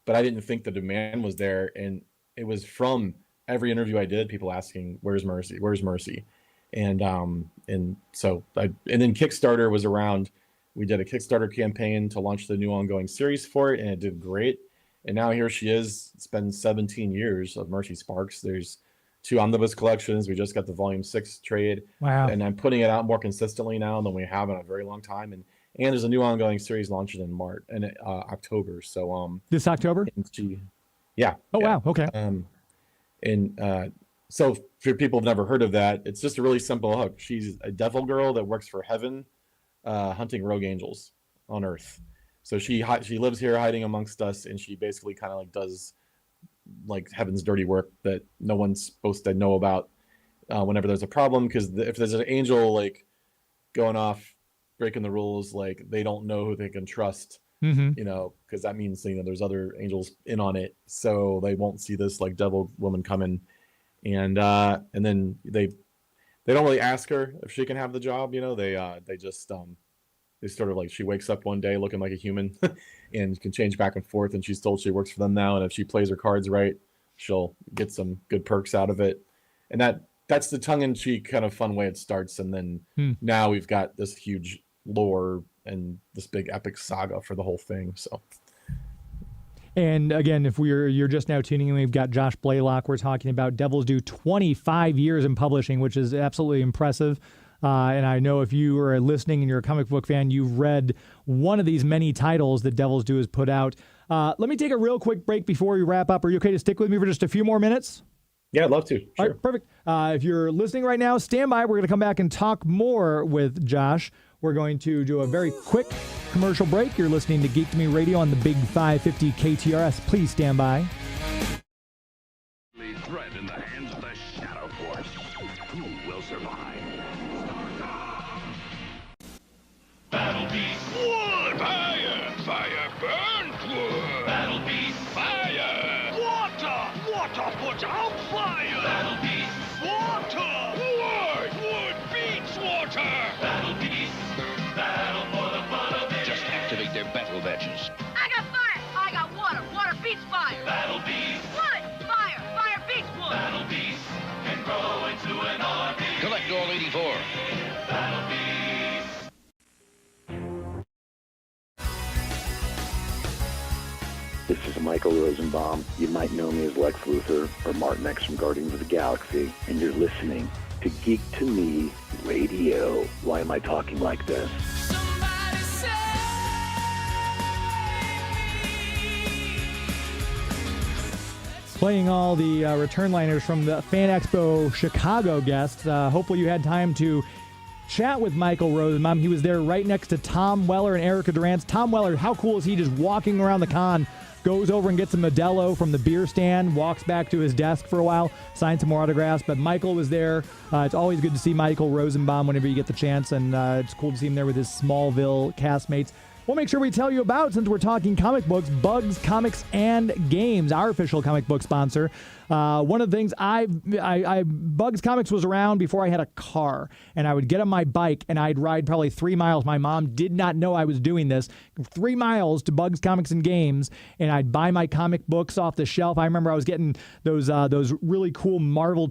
but I didn't think the demand was there. And it was from every interview I did, people asking, "Where's Mercy? Where's Mercy?" And so and then Kickstarter was around. We did a Kickstarter campaign to launch the new ongoing series for it, and it did great. And now here she is. It's been 17 years of Mercy Sparx. There's 2 omnibus collections. We just got the volume 6 trade. Wow. And I'm putting it out more consistently now than we have in a very long time. And there's a new ongoing series launching in March and October. So this October? Yeah. Oh, yeah. wow. Okay. So for people who've never heard of that, it's just a really simple hook. She's a devil girl that works for heaven, hunting rogue angels on Earth. So she lives here hiding amongst us, and she basically kind of like does like heaven's dirty work that no one's supposed to know about whenever there's a problem. Because if there's an angel like going off, breaking the rules, like they don't know who they can trust, because that means there's other angels in on it, so they won't see this like devil woman coming, and then they don't really ask her if she can have the job. They just they sort of like, she wakes up one day looking like a human and can change back and forth, and she's told she works for them now, and if she plays her cards right, she'll get some good perks out of it. And that's the tongue-in-cheek kind of fun way it starts. And then now we've got this huge lore and this big epic saga for the whole thing. So, and again, if you're just now tuning in, we've got Josh Blaylock. We're talking about Devil's Due, 25 years in publishing, which is absolutely impressive. And I know if you are listening and you're a comic book fan, you've read one of these many titles that Devil's Due has put out. Let me take a real quick break before we wrap up. Are you okay to stick with me for just a few more minutes? Yeah, I'd love to. Sure. All right, perfect. If you're listening right now, stand by. We're going to come back and talk more with Josh. We're going to do a very quick commercial break. You're listening to Geek to Me Radio on the Big 550 KTRS. Please stand by. Threat in the hands of the Shadow Force. Who will survive? Battle Beast. Wood! Fire! Fire burns wood! Battle Beast. Fire! Water! Water puts out fire! Battle Beast. Water! Wood! Wood beats water! Battle Beast. Battle for the fun of it. Just activate their battle badges. I got fire. I got water. Water beats fire. Battle Beast. Wood. Fire. Fire beats wood. Battle Beast can grow into an army. Collect all 84. Battle Beast. This is Michael Rosenbaum. You might know me as Lex Luthor or Martin X from Guardians of the Galaxy, and you're listening to Geek to Me Radio. Why am I talking like this? Playing all the return liners from the Fan Expo Chicago guests. Hopefully you had time to chat with Michael Rosenbaum. He was there right next to Tom Weller and Erica Durant. Tom Weller, how cool is he just walking around the con, goes over and gets a Modelo from the beer stand, walks back to his desk for a while, signs some more autographs. But Michael was there. It's always good to see Michael Rosenbaum whenever you get the chance, and it's cool to see him there with his Smallville castmates. We'll make sure we tell you about, since we're talking comic books, Bugs Comics and Games, our official comic book sponsor. One of the things Bugs Comics was around before I had a car, and I would get on my bike and I'd ride probably 3 miles. My mom did not know I was doing this. 3 miles to Bugs Comics and Games, and I'd buy my comic books off the shelf. I remember I was getting those really cool Marvel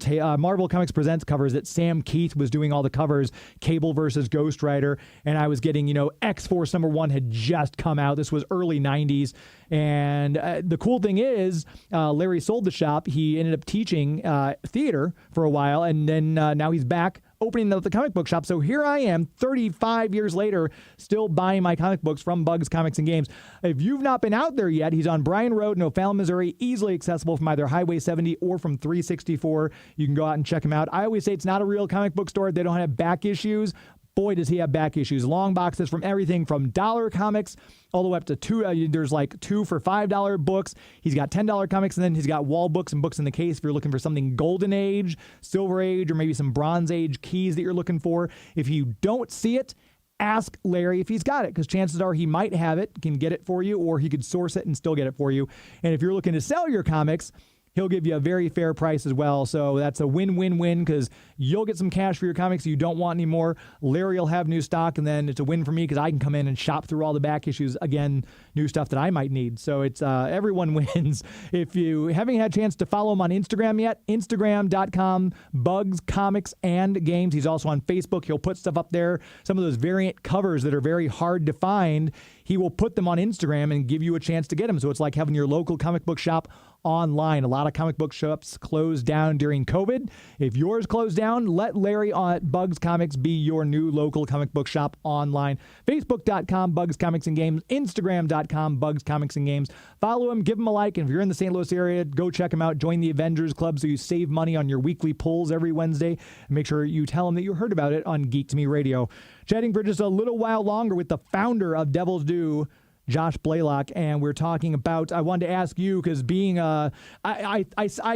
Comics Presents covers that Sam Keith was doing all the covers, Cable versus Ghost Rider, and I was getting, X-Force #1 had just come out. This was early 90s. And the cool thing is, Larry sold the shop. He ended up teaching theater for a while, and then now he's back opening the comic book shop. So here I am, 35 years later, still buying my comic books from Bugs Comics and Games. If you've not been out there yet, he's on Bryan Road in O'Fallon, Missouri, easily accessible from either Highway 70 or from 364. You can go out and check him out. I always say it's not a real comic book store. They don't have back issues. Boy, does he have back issues. Long boxes from everything from dollar comics all the way up to there's like 2 for $5 books. He's got $10 comics, and then he's got wall books and books in the case if you're looking for something Golden Age, Silver Age, or maybe some Bronze Age keys that you're looking for. If you don't see it, ask Larry if he's got it, because chances are he might have it, can get it for you, or he could source it and still get it for you. And if you're looking to sell your comics, he'll give you a very fair price as well. So that's a win-win-win because you'll get some cash for your comics you don't want anymore. Larry will have new stock, and then it's a win for me because I can come in and shop through all the back issues, again, new stuff that I might need. So it's everyone wins. If you haven't had a chance to follow him on Instagram yet, Instagram.com, Bugs Comics and Games. He's also on Facebook. He'll put stuff up there. Some of those variant covers that are very hard to find, he will put them on Instagram and give you a chance to get them. So it's like having your local comic book shop online. A lot of comic book shops closed down during COVID. If yours closed down, let Larry at Bugs Comics be your new local comic book shop online. Facebook.com, Bugs Comics and Games. Instagram.com, Bugs Comics and Games. Follow him, give him a like. And if you're in the St. Louis area, go check him out. Join the Avengers Club so you save money on your weekly pulls every Wednesday. And make sure you tell him that you heard about it on Geek to Me Radio. Chatting for just a little while longer with the founder of Devil's Due, Josh Blaylock, and we're talking about, I wanted to ask you, because being I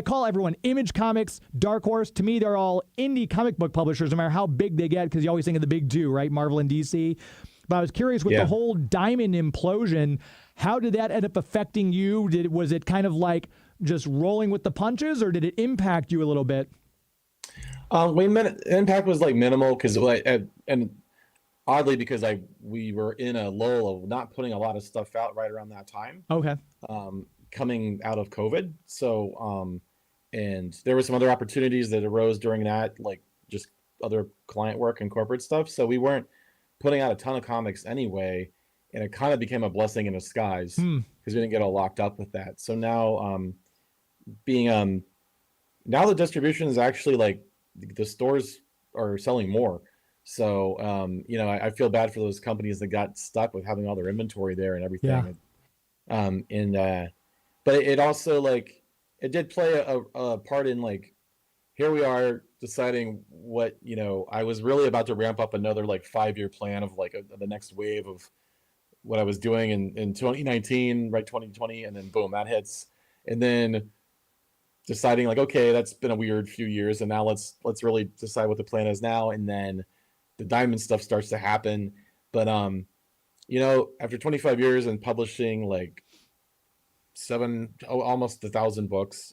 call everyone Image Comics, Dark Horse. To me, they're all indie comic book publishers, no matter how big they get, because you always think of the big two, right? Marvel and DC. But I was curious with the whole Diamond implosion, how did that end up affecting you? Was it kind of like just rolling with the punches, or did it impact you a little bit? Impact was like minimal because and oddly because we were in a lull of not putting a lot of stuff out right around that time. Okay. Coming out of COVID, so and there were some other opportunities that arose during that, like just other client work and corporate stuff. So we weren't putting out a ton of comics anyway, and it kind of became a blessing in disguise because we didn't get all locked up with that. So now, now the distribution is actually like the stores are selling more. So, I feel bad for those companies that got stuck with having all their inventory there and everything. Yeah. But it also like, it did play a part in like, here we are deciding what, I was really about to ramp up another like 5-year plan of like the next wave of what I was doing in 2019, right? 2020. And then boom, that hits. And then deciding like, okay, that's been a weird few years. And now let's really decide what the plan is now. And then the Diamond stuff starts to happen. But, after 25 years and publishing like almost 1,000 books,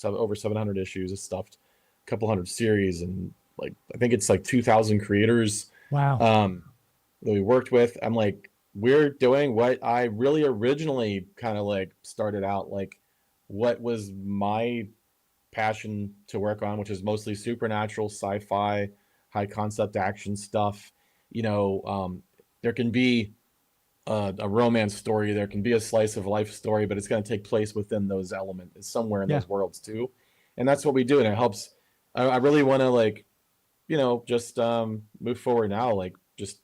over 700 issues of stuff, a couple hundred series, and like, I think it's like 2,000 creators. Wow. That we worked with. I'm like, we're doing what I really originally kind of like started out, like what was my passion to work on, which is mostly supernatural, sci-fi, high concept action stuff. There can be a romance story, there can be a slice of life story, but it's going to take place within those elements, somewhere in those worlds too. And that's what we do. And it helps. I really want to like, just move forward now, like just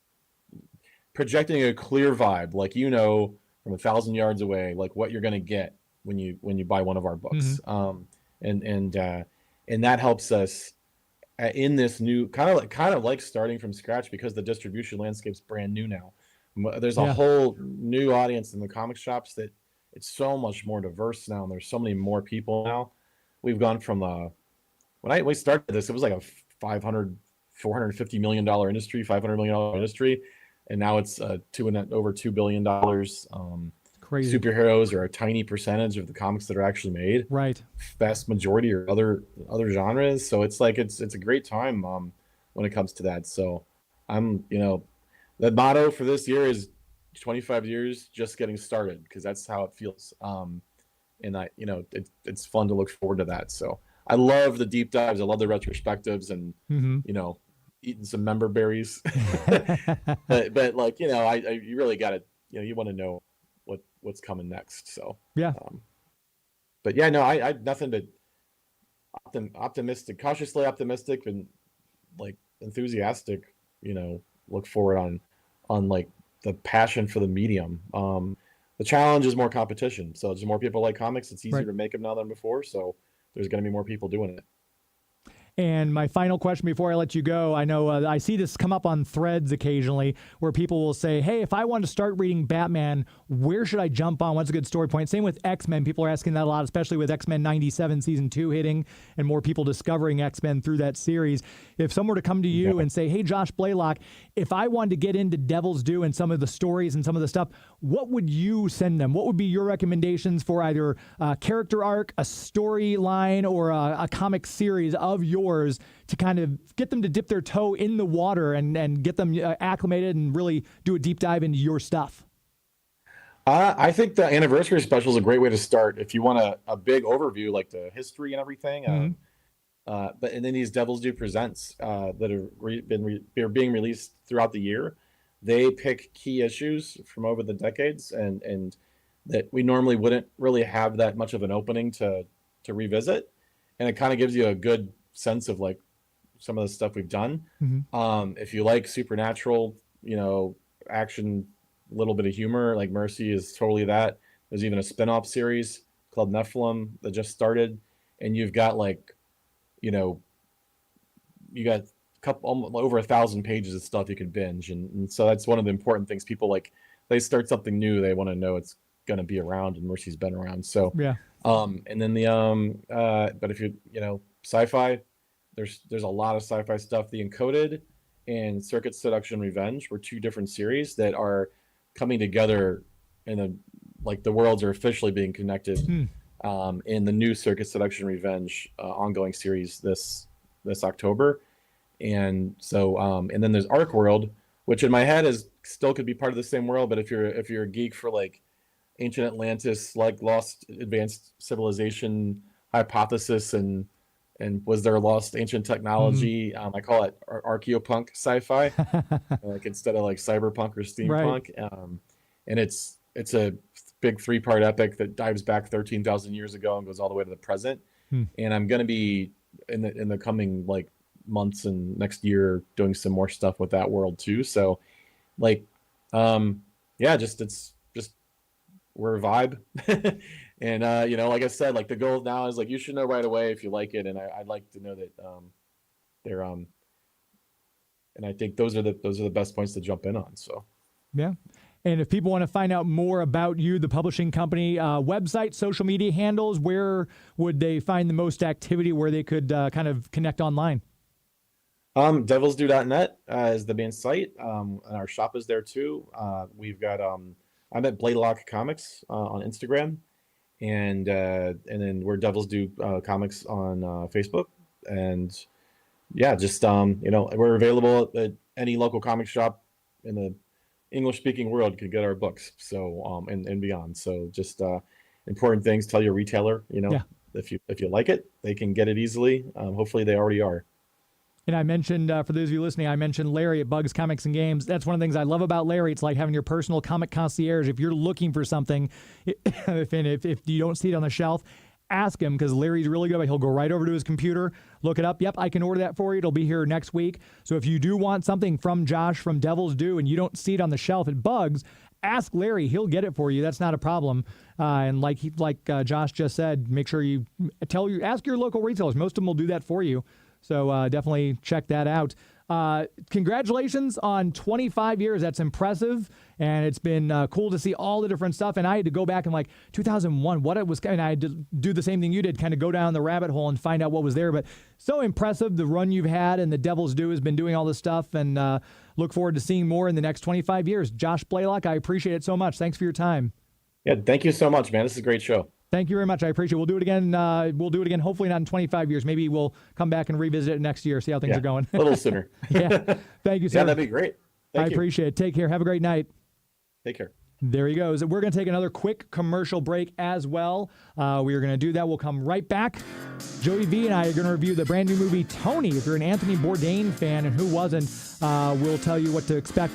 projecting a clear vibe, like, from 1,000 yards away, like what you're going to get when you buy one of our books. And that helps us in this new kind of like starting from scratch, because the distribution landscape's brand new now. There's a whole new audience in the comic shops that it's so much more diverse now, and there's so many more people now. We've gone from when we started this, it was like a $450 million industry, $500 million industry, and now it's over $2 billion. Crazy. Superheroes are a tiny percentage of the comics that are actually made. Right. Vast majority are other genres. So it's like it's a great time when it comes to that. So I'm the motto for this year is 25 years just getting started, because that's how it feels. And it's fun to look forward to that. So I love the deep dives. I love the retrospectives, and eating some member berries. but like you really got to you want to know what's coming next. So but yeah, no, I nothing but optimistic, cautiously optimistic, and like enthusiastic. Look forward on like the passion for the medium. The challenge is more competition. So there's more people like comics. It's easier to make them now than before. So there's going to be more people doing it. And my final question before I let you go, I know I see this come up on threads occasionally where people will say, hey, if I want to start reading Batman, where should I jump on? What's a good story point? Same with X-Men. People are asking that a lot, especially with X-Men 97 season 2 hitting and more people discovering X-Men through that series. If someone were to come to you and say, hey, Josh Blaylock, if I wanted to get into Devil's Due and some of the stories and some of the stuff, what would you send them? What would be your recommendations for either a character arc, a storyline, or a comic series of yours to kind of get them to dip their toe in the water and get them acclimated and really do a deep dive into your stuff? I think the anniversary special is a great way to start if you want a big overview, like the history and everything. And then these Devil's Due Presents that are being released throughout the year, they pick key issues from over the decades and that we normally wouldn't really have that much of an opening to revisit, and it kind of gives you a good sense of like some of the stuff we've done. If you like supernatural, action, a little bit of humor, like Mercy is totally that. There's even a spin-off series called Nephilim that just started, and you've got you got over 1,000 pages of stuff you can binge, and so that's one of the important things. People they start something new, they want to know it's going to be around, and Mercy's been around. So and then but if you sci-fi, there's a lot of sci-fi stuff. The Encoded and Circuit Seduction Revenge were 2 different series that are coming together in the worlds are officially being connected in the new Circuit Seduction Revenge ongoing series this October. And so and then there's Arc World, which in my head still could be part of the same world, but if you're a geek for ancient Atlantis, lost advanced civilization hypothesis and was there lost ancient technology? I call it archaeopunk sci-fi, instead of cyberpunk or steampunk. Right. And it's a big 3-part epic that dives back 13,000 years ago and goes all the way to the present. And I'm going to be in the coming months and next year doing some more stuff with that world too. So it's just we're a vibe. And like I said, the goal now is you should know right away if you like it, and I'd like to know that they're and I think those are the best points to jump in on. So yeah. And if people want to find out more about you, the publishing company, website, social media handles, where would they find the most activity where they could kind of connect online? Devilsdue.net is the main site, and our shop is there too. We've got I'm at Blaylock Comics on Instagram, and then we're Devil's Due Comics on Facebook, and just we're available at any local comic shop in the English-speaking world can get our books. So and beyond. So just important things. Tell your retailer, if you like it, they can get it easily. Hopefully they already are. And I mentioned, for those of you listening, I mentioned Larry at Bugs Comics and Games. That's one of the things I love about Larry. It's like having your personal comic concierge. If you're looking for something, if you don't see it on the shelf, ask him, because Larry's really good. He'll go right over to his computer, look it up. Yep, I can order that for you. It'll be here next week. So if you do want something from Josh from Devil's Due and you don't see it on the shelf at Bugs, ask Larry. He'll get it for you. That's not a problem. And like Josh just said, make sure you ask your local retailers. Most of them will do that for you. So definitely check that out. Congratulations on 25 years. That's impressive. And it's been cool to see all the different stuff. And I had to go back in 2001, what it was, and I had to do the same thing you did, kind of go down the rabbit hole and find out what was there. But so impressive, the run you've had, and the Devil's Due has been doing all this stuff, and look forward to seeing more in the next 25 years. Josh Blaylock, I appreciate it so much. Thanks for your time. Yeah, thank you so much, man. This is a great show. Thank you very much. I appreciate it. We'll do it again. Hopefully not in 25 years. Maybe we'll come back and revisit it next year, see how things are going. A little sooner. Yeah. Thank you, sir. Yeah, that'd be great. Thank you. Appreciate it. Take care. Have a great night. Take care. There he goes. We're going to take another quick commercial break as well. We are going to do that. We'll come right back. Joey V and I are going to review the brand new movie Tony. If you're an Anthony Bourdain fan, and who wasn't, we'll tell you what to expect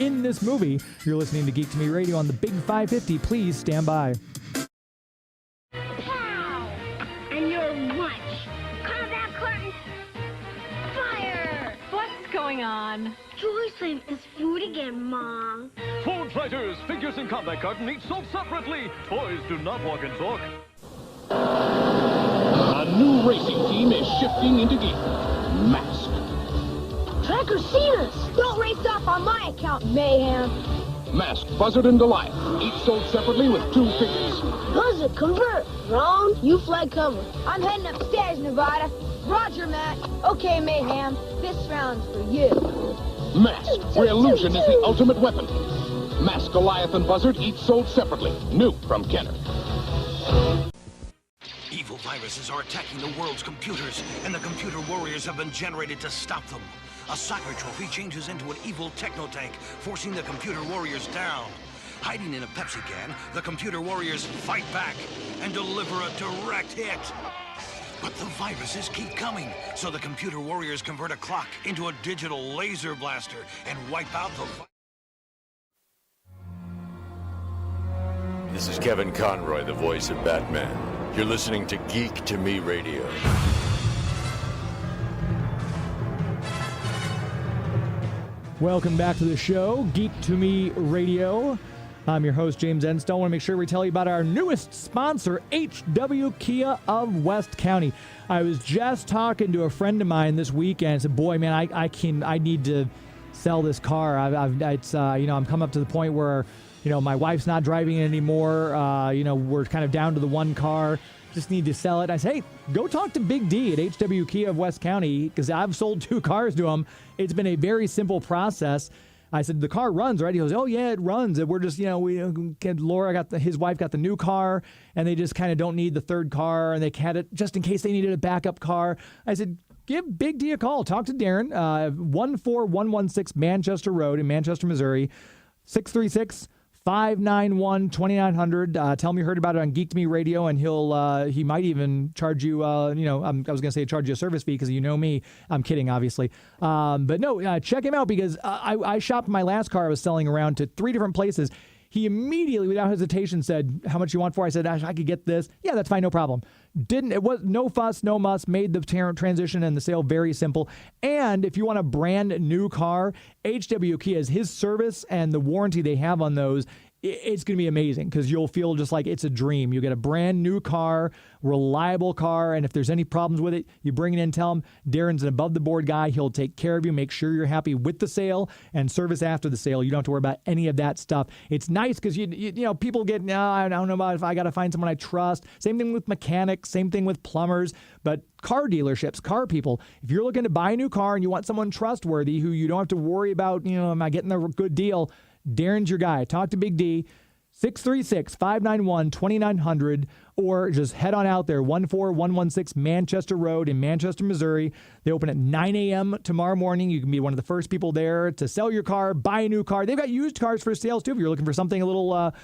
in this movie. You're listening to Geek to Me Radio on the Big 550. Please stand by. And your lunch. Combat curtain. Fire! What's going on? Joycelyn is food again, Mom. Food fighters, figures in combat carton each sold separately. Toys do not walk and talk. new racing team is shifting into gear. Mask. Tracker's seen us. Don't race off on my account, Mayhem. Mask, Buzzard, and Goliath, each sold separately with 2 figures. Buzzard, convert. Ron, you flag cover. I'm heading upstairs, Nevada. Roger, Matt. Okay, Mayhem. This round's for you. Mask, where illusion is the ultimate weapon. Mask, Goliath, and Buzzard, each sold separately. New from Kenner. Evil viruses are attacking the world's computers, and the computer warriors have been generated to stop them. A soccer trophy changes into an evil techno tank, forcing the computer warriors down. Hiding in a Pepsi can, the computer warriors fight back and deliver a direct hit. But the viruses keep coming, so the computer warriors convert a clock into a digital laser blaster and wipe out the... This is Kevin Conroy, the voice of Batman. You're listening to Geek to Me Radio. Welcome back to the show, Geek to Me Radio. I'm your host, James Enstone. I want to make sure we tell you about our newest sponsor, HW Kia of West County. I was just talking to a friend of mine this weekend and said, boy, man, I need to sell this car. I'm coming up to the point where, my wife's not driving it anymore. We're kind of down to the one car. Just need to sell it. I say, hey, go talk to Big D at HW Kia of West County, because I've sold 2 cars to him. It's been a very simple process. I said, the car runs, right? He goes, oh, yeah, it runs. And we're just, Laura his wife got the new car, and they just kind of don't need the third car, and they had it just in case they needed a backup car. I said, give Big D a call. Talk to Darren, 14116 Manchester Road in Manchester, Missouri, 636-591-2900. Tell him you heard about it on Geek to Me Radio, and he might even charge you, I was going to say charge you a service fee because you know me. I'm kidding, obviously. But no, check him out because I shopped my last car I was selling around to 3 different places. He immediately, without hesitation, said, how much you want for? I said, I could get this. Yeah, that's fine, no problem. It was no fuss, no muss, made the transition and the sale very simple. And if you want a brand new car, HW Kia is his service and the warranty they have on those. It's going to be amazing because you'll feel just like it's a dream. You get a brand new car, reliable car, and if there's any problems with it, you bring it in, tell him Darren's an above-the-board guy. He'll take care of you, make sure you're happy with the sale, and service after the sale. You don't have to worry about any of that stuff. It's nice because, people get, I don't know about if I got to find someone I trust. Same thing with mechanics, same thing with plumbers, but car dealerships, car people, if you're looking to buy a new car and you want someone trustworthy who you don't have to worry about, am I getting a good deal? Darren's your guy. Talk to Big D, 636-591-2900, or just head on out there, 14116 Manchester Road in Manchester, Missouri. They open at 9 a.m. tomorrow morning. You can be one of the first people there to sell your car, buy a new car. They've got used cars for sales, too, if you're looking for something you don't want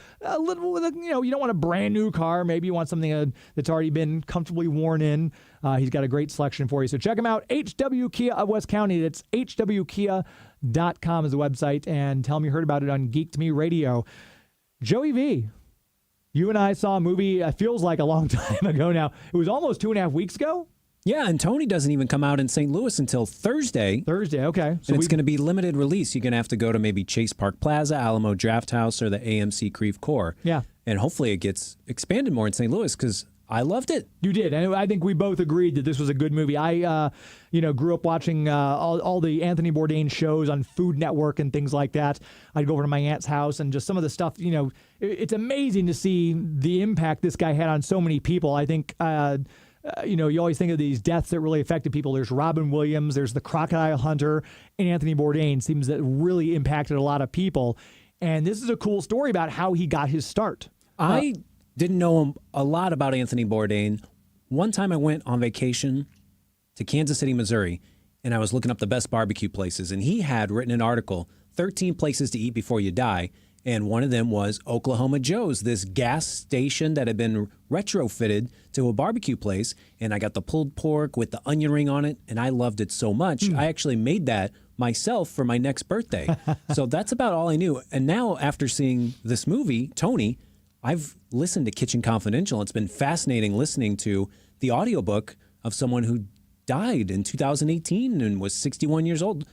a brand new car. Maybe you want something that's already been comfortably worn in. He's got a great selection for you. So check him out, HW Kia of West County. That's hwkia.com is the website, and tell him you heard about it on Geek to Me Radio. Joey V, you and I saw a movie, it feels like a long time ago now. It was almost 2.5 weeks ago. Yeah, and Tony doesn't even come out in St. Louis until Thursday. Okay. So it's going to be limited release. You're going to have to go to maybe Chase Park Plaza, Alamo Draft House, or the AMC Creve Coeur. Yeah. And hopefully it gets expanded more in St. Louis because I loved it. You did, and I think we both agreed that this was a good movie. I, grew up watching all the Anthony Bourdain shows on Food Network and things like that. I'd go over to my aunt's house and just some of the stuff, it's amazing to see the impact this guy had on so many people. I think, you always think of these deaths that really affected people. There's Robin Williams, there's the Crocodile Hunter, and Anthony Bourdain seems that really impacted a lot of people. And this is a cool story about how he got his start. I didn't know a lot about Anthony Bourdain. One time I went on vacation to Kansas City, Missouri, and I was looking up the best barbecue places, and he had written an article, 13 places to eat before you die, and one of them was Oklahoma Joe's, this gas station that had been retrofitted to a barbecue place, and I got the pulled pork with the onion ring on it, and I loved it so much. I actually made that myself for my next birthday. So that's about all I knew. And now, after seeing this movie, Tony, I've listened to Kitchen Confidential. It's been fascinating listening to the audiobook of someone who died in 2018 and was 61 years old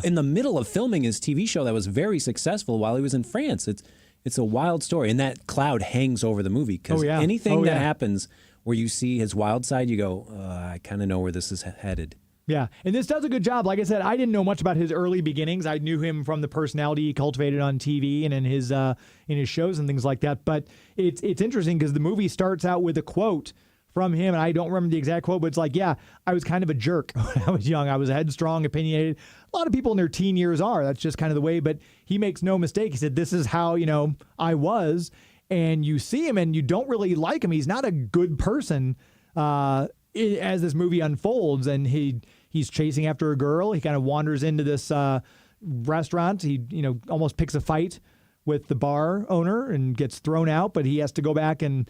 in the middle of filming his TV show that was very successful while he was in France. It's a wild story, and that cloud hangs over the movie because anything that happens where you see his wild side, you go, I kind of know where this is headed. Yeah, and this does a good job. Like I said, I didn't know much about his early beginnings. I knew him from the personality he cultivated on TV and in his shows and things like that. But it's interesting because the movie starts out with a quote from him, and I don't remember the exact quote, but it's like, yeah, I was kind of a jerk when I was young. I was headstrong, opinionated. A lot of people in their teen years are. That's just kind of the way. But he makes no mistake. He said, this is how, I was. And you see him, and you don't really like him. He's not a good person as this movie unfolds, and he's chasing after a girl. He kind of wanders into this restaurant. He almost picks a fight with the bar owner and gets thrown out, but he has to go back and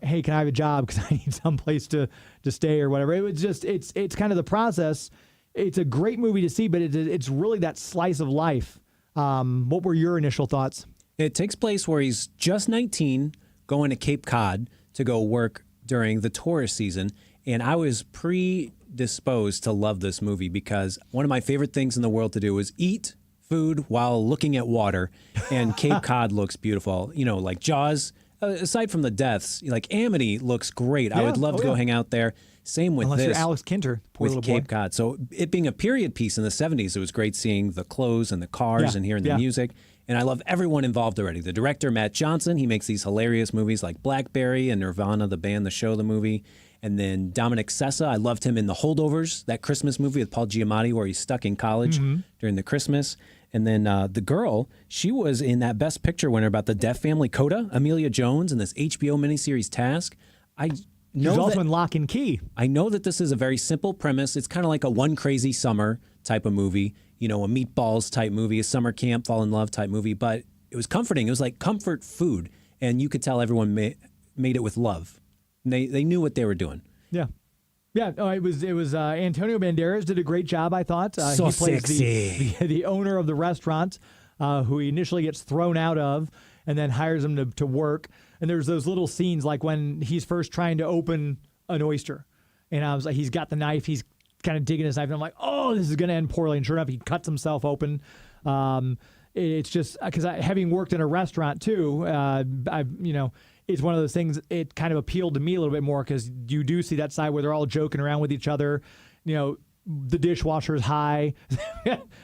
hey, can I have a job because I need someplace to stay or whatever. It was just it's kind of the process. It's a great movie to see, but it's really that slice of life. What were your initial thoughts? It takes place where he's just 19, going to Cape Cod to go work during the tourist season. And I was predisposed to love this movie because one of my favorite things in the world to do is eat food while looking at water. And Cape Cod looks beautiful. Like Jaws, aside from the deaths, like Amity looks great. I would love to go hang out there. Same with Unless this. you're Alex Kinter, poor with Cape Cod. So it being a period piece in the 70s, it was great seeing the clothes and the cars and hearing the music. And I love everyone involved already. The director, Matt Johnson, he makes these hilarious movies like Blackberry and Nirvana, the band, the show, the movie. And then Dominic Sessa, I loved him in The Holdovers, that Christmas movie with Paul Giamatti where he's stuck in college during the Christmas. And then the girl, she was in that Best Picture winner about the deaf family, Coda, Amelia Jones, in this HBO miniseries Task. She's also in Lock and Key. I know that this is a very simple premise. It's kind of like a One Crazy Summer type of movie, a Meatballs type movie, a summer camp, fall in love type movie. But it was comforting. It was like comfort food. And you could tell everyone made it with love. And they knew what they were doing. Yeah. Yeah, it was Antonio Banderas did a great job, I thought. So he plays sexy. the owner of the restaurant, who he initially gets thrown out of and then hires him to work. And there's those little scenes like when he's first trying to open an oyster. And I was like, he's got the knife, he's kind of digging his knife. And I'm like, oh, this is going to end poorly. And sure enough, he cuts himself open. It's just because having worked in a restaurant too, it's one of those things, it kind of appealed to me a little bit more because you do see that side where they're all joking around with each other. The dishwasher's high.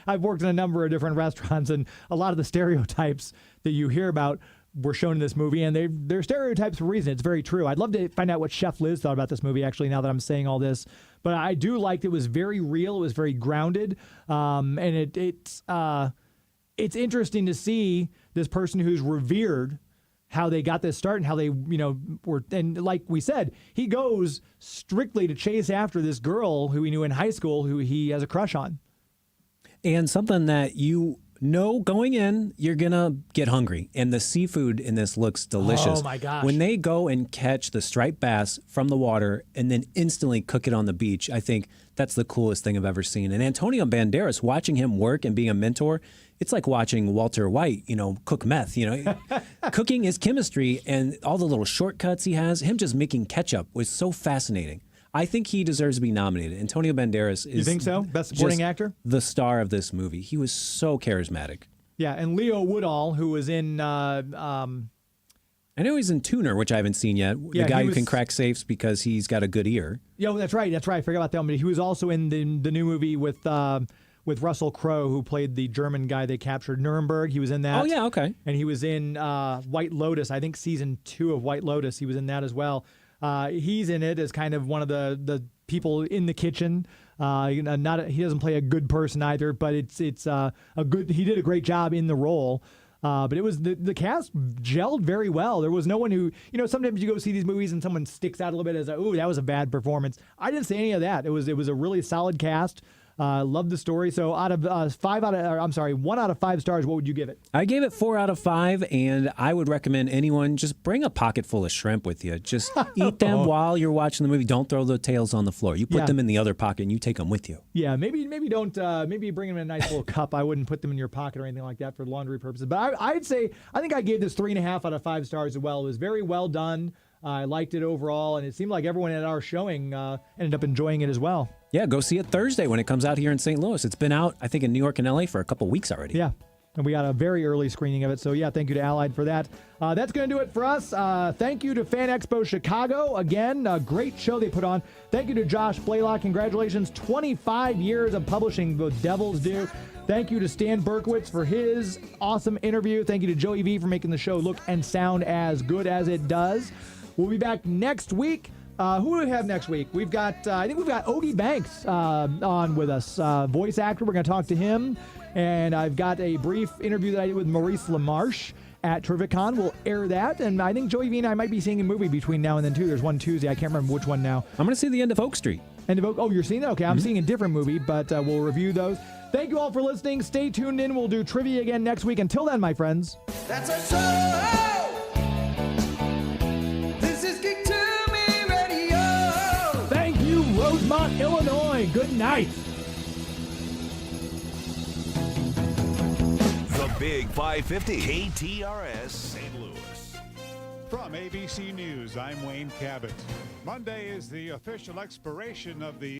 I've worked in a number of different restaurants, and a lot of the stereotypes that you hear about were shown in this movie, and they're stereotypes for a reason. It's very true. I'd love to find out what Chef Liz thought about this movie, actually, now that I'm saying all this. But I do like it was very real. It was very grounded. And it's interesting to see this person who's revered, how they got this start and how they, were. And like we said, he goes strictly to chase after this girl who he knew in high school who he has a crush on. And something that going in, you're going to get hungry. And the seafood in this looks delicious. Oh, my gosh. When they go and catch the striped bass from the water and then instantly cook it on the beach, I think that's the coolest thing I've ever seen. And Antonio Banderas, watching him work and being a mentor, it's like watching Walter White, cook meth. Cooking is chemistry, and all the little shortcuts he has, him just making ketchup was so fascinating. I think he deserves to be nominated. Antonio Banderas is... You think so? Best supporting actor? The star of this movie. He was so charismatic. Yeah, and Leo Woodall, who was in... I know he's in Tuner, which I haven't seen yet. The guy who can crack safes because he's got a good ear. Yeah, that's right. I forgot about that one. But he was also in the new movie with Russell Crowe, who played the German guy they captured, Nuremberg. He was in that. Oh, yeah, okay. And he was in White Lotus. I think season 2 of White Lotus. He was in that as well. He's in it as kind of one of the people in the kitchen. He doesn't play a good person either, but it's a good. He did a great job in the role. But it was the cast gelled very well. There was no one who, sometimes you go see these movies and someone sticks out a little bit as, ooh, that was a bad performance. I didn't see any of that. It was a really solid cast. Loved the story. So out of 1 out of 5 stars, what would you give it? I gave it 4 out of 5, and I would recommend anyone just bring a pocket full of shrimp with you. Just eat them while you're watching the movie. Don't throw the tails on the floor. You put them in the other pocket and you take them with you. Yeah, maybe don't. Maybe bring them in a nice little cup. I wouldn't put them in your pocket or anything like that for laundry purposes. But I think I gave this 3.5 out of 5 stars as well. It was very well done. I liked it overall, and it seemed like everyone at our showing ended up enjoying it as well. Yeah, go see it Thursday when it comes out here in St. Louis. It's been out, I think, in New York and LA for a couple weeks already. Yeah. And we got a very early screening of it. So, yeah, thank you to Allied for that. That's going to do it for us. Thank you to Fan Expo Chicago. Again, a great show they put on. Thank you to Josh Blaylock. Congratulations. 25 years of publishing The Devil's Due. Thank you to Stan Berkowitz for his awesome interview. Thank you to Joey V for making the show look and sound as good as it does. We'll be back next week. Who do we have next week? We've got, I think we've got Ogie Banks on with us, voice actor. We're going to talk to him. And I've got a brief interview that I did with Maurice LaMarche at Terrificon. We'll air that. And I think Joey V and I might be seeing a movie between now and then, too. There's one Tuesday. I can't remember which one now. I'm going to see The End of Oak Street. End of Oak? Oh, you're seeing that? Okay, I'm seeing a different movie, but we'll review those. Thank you all for listening. Stay tuned in. We'll do trivia again next week. Until then, my friends. That's our show. This is Geek to Me Radio. Thank you, Rosemont, Illinois. Good night. The Big 550 KTRS St. Louis. From ABC News, I'm Wayne Cabot. Monday is the official expiration of the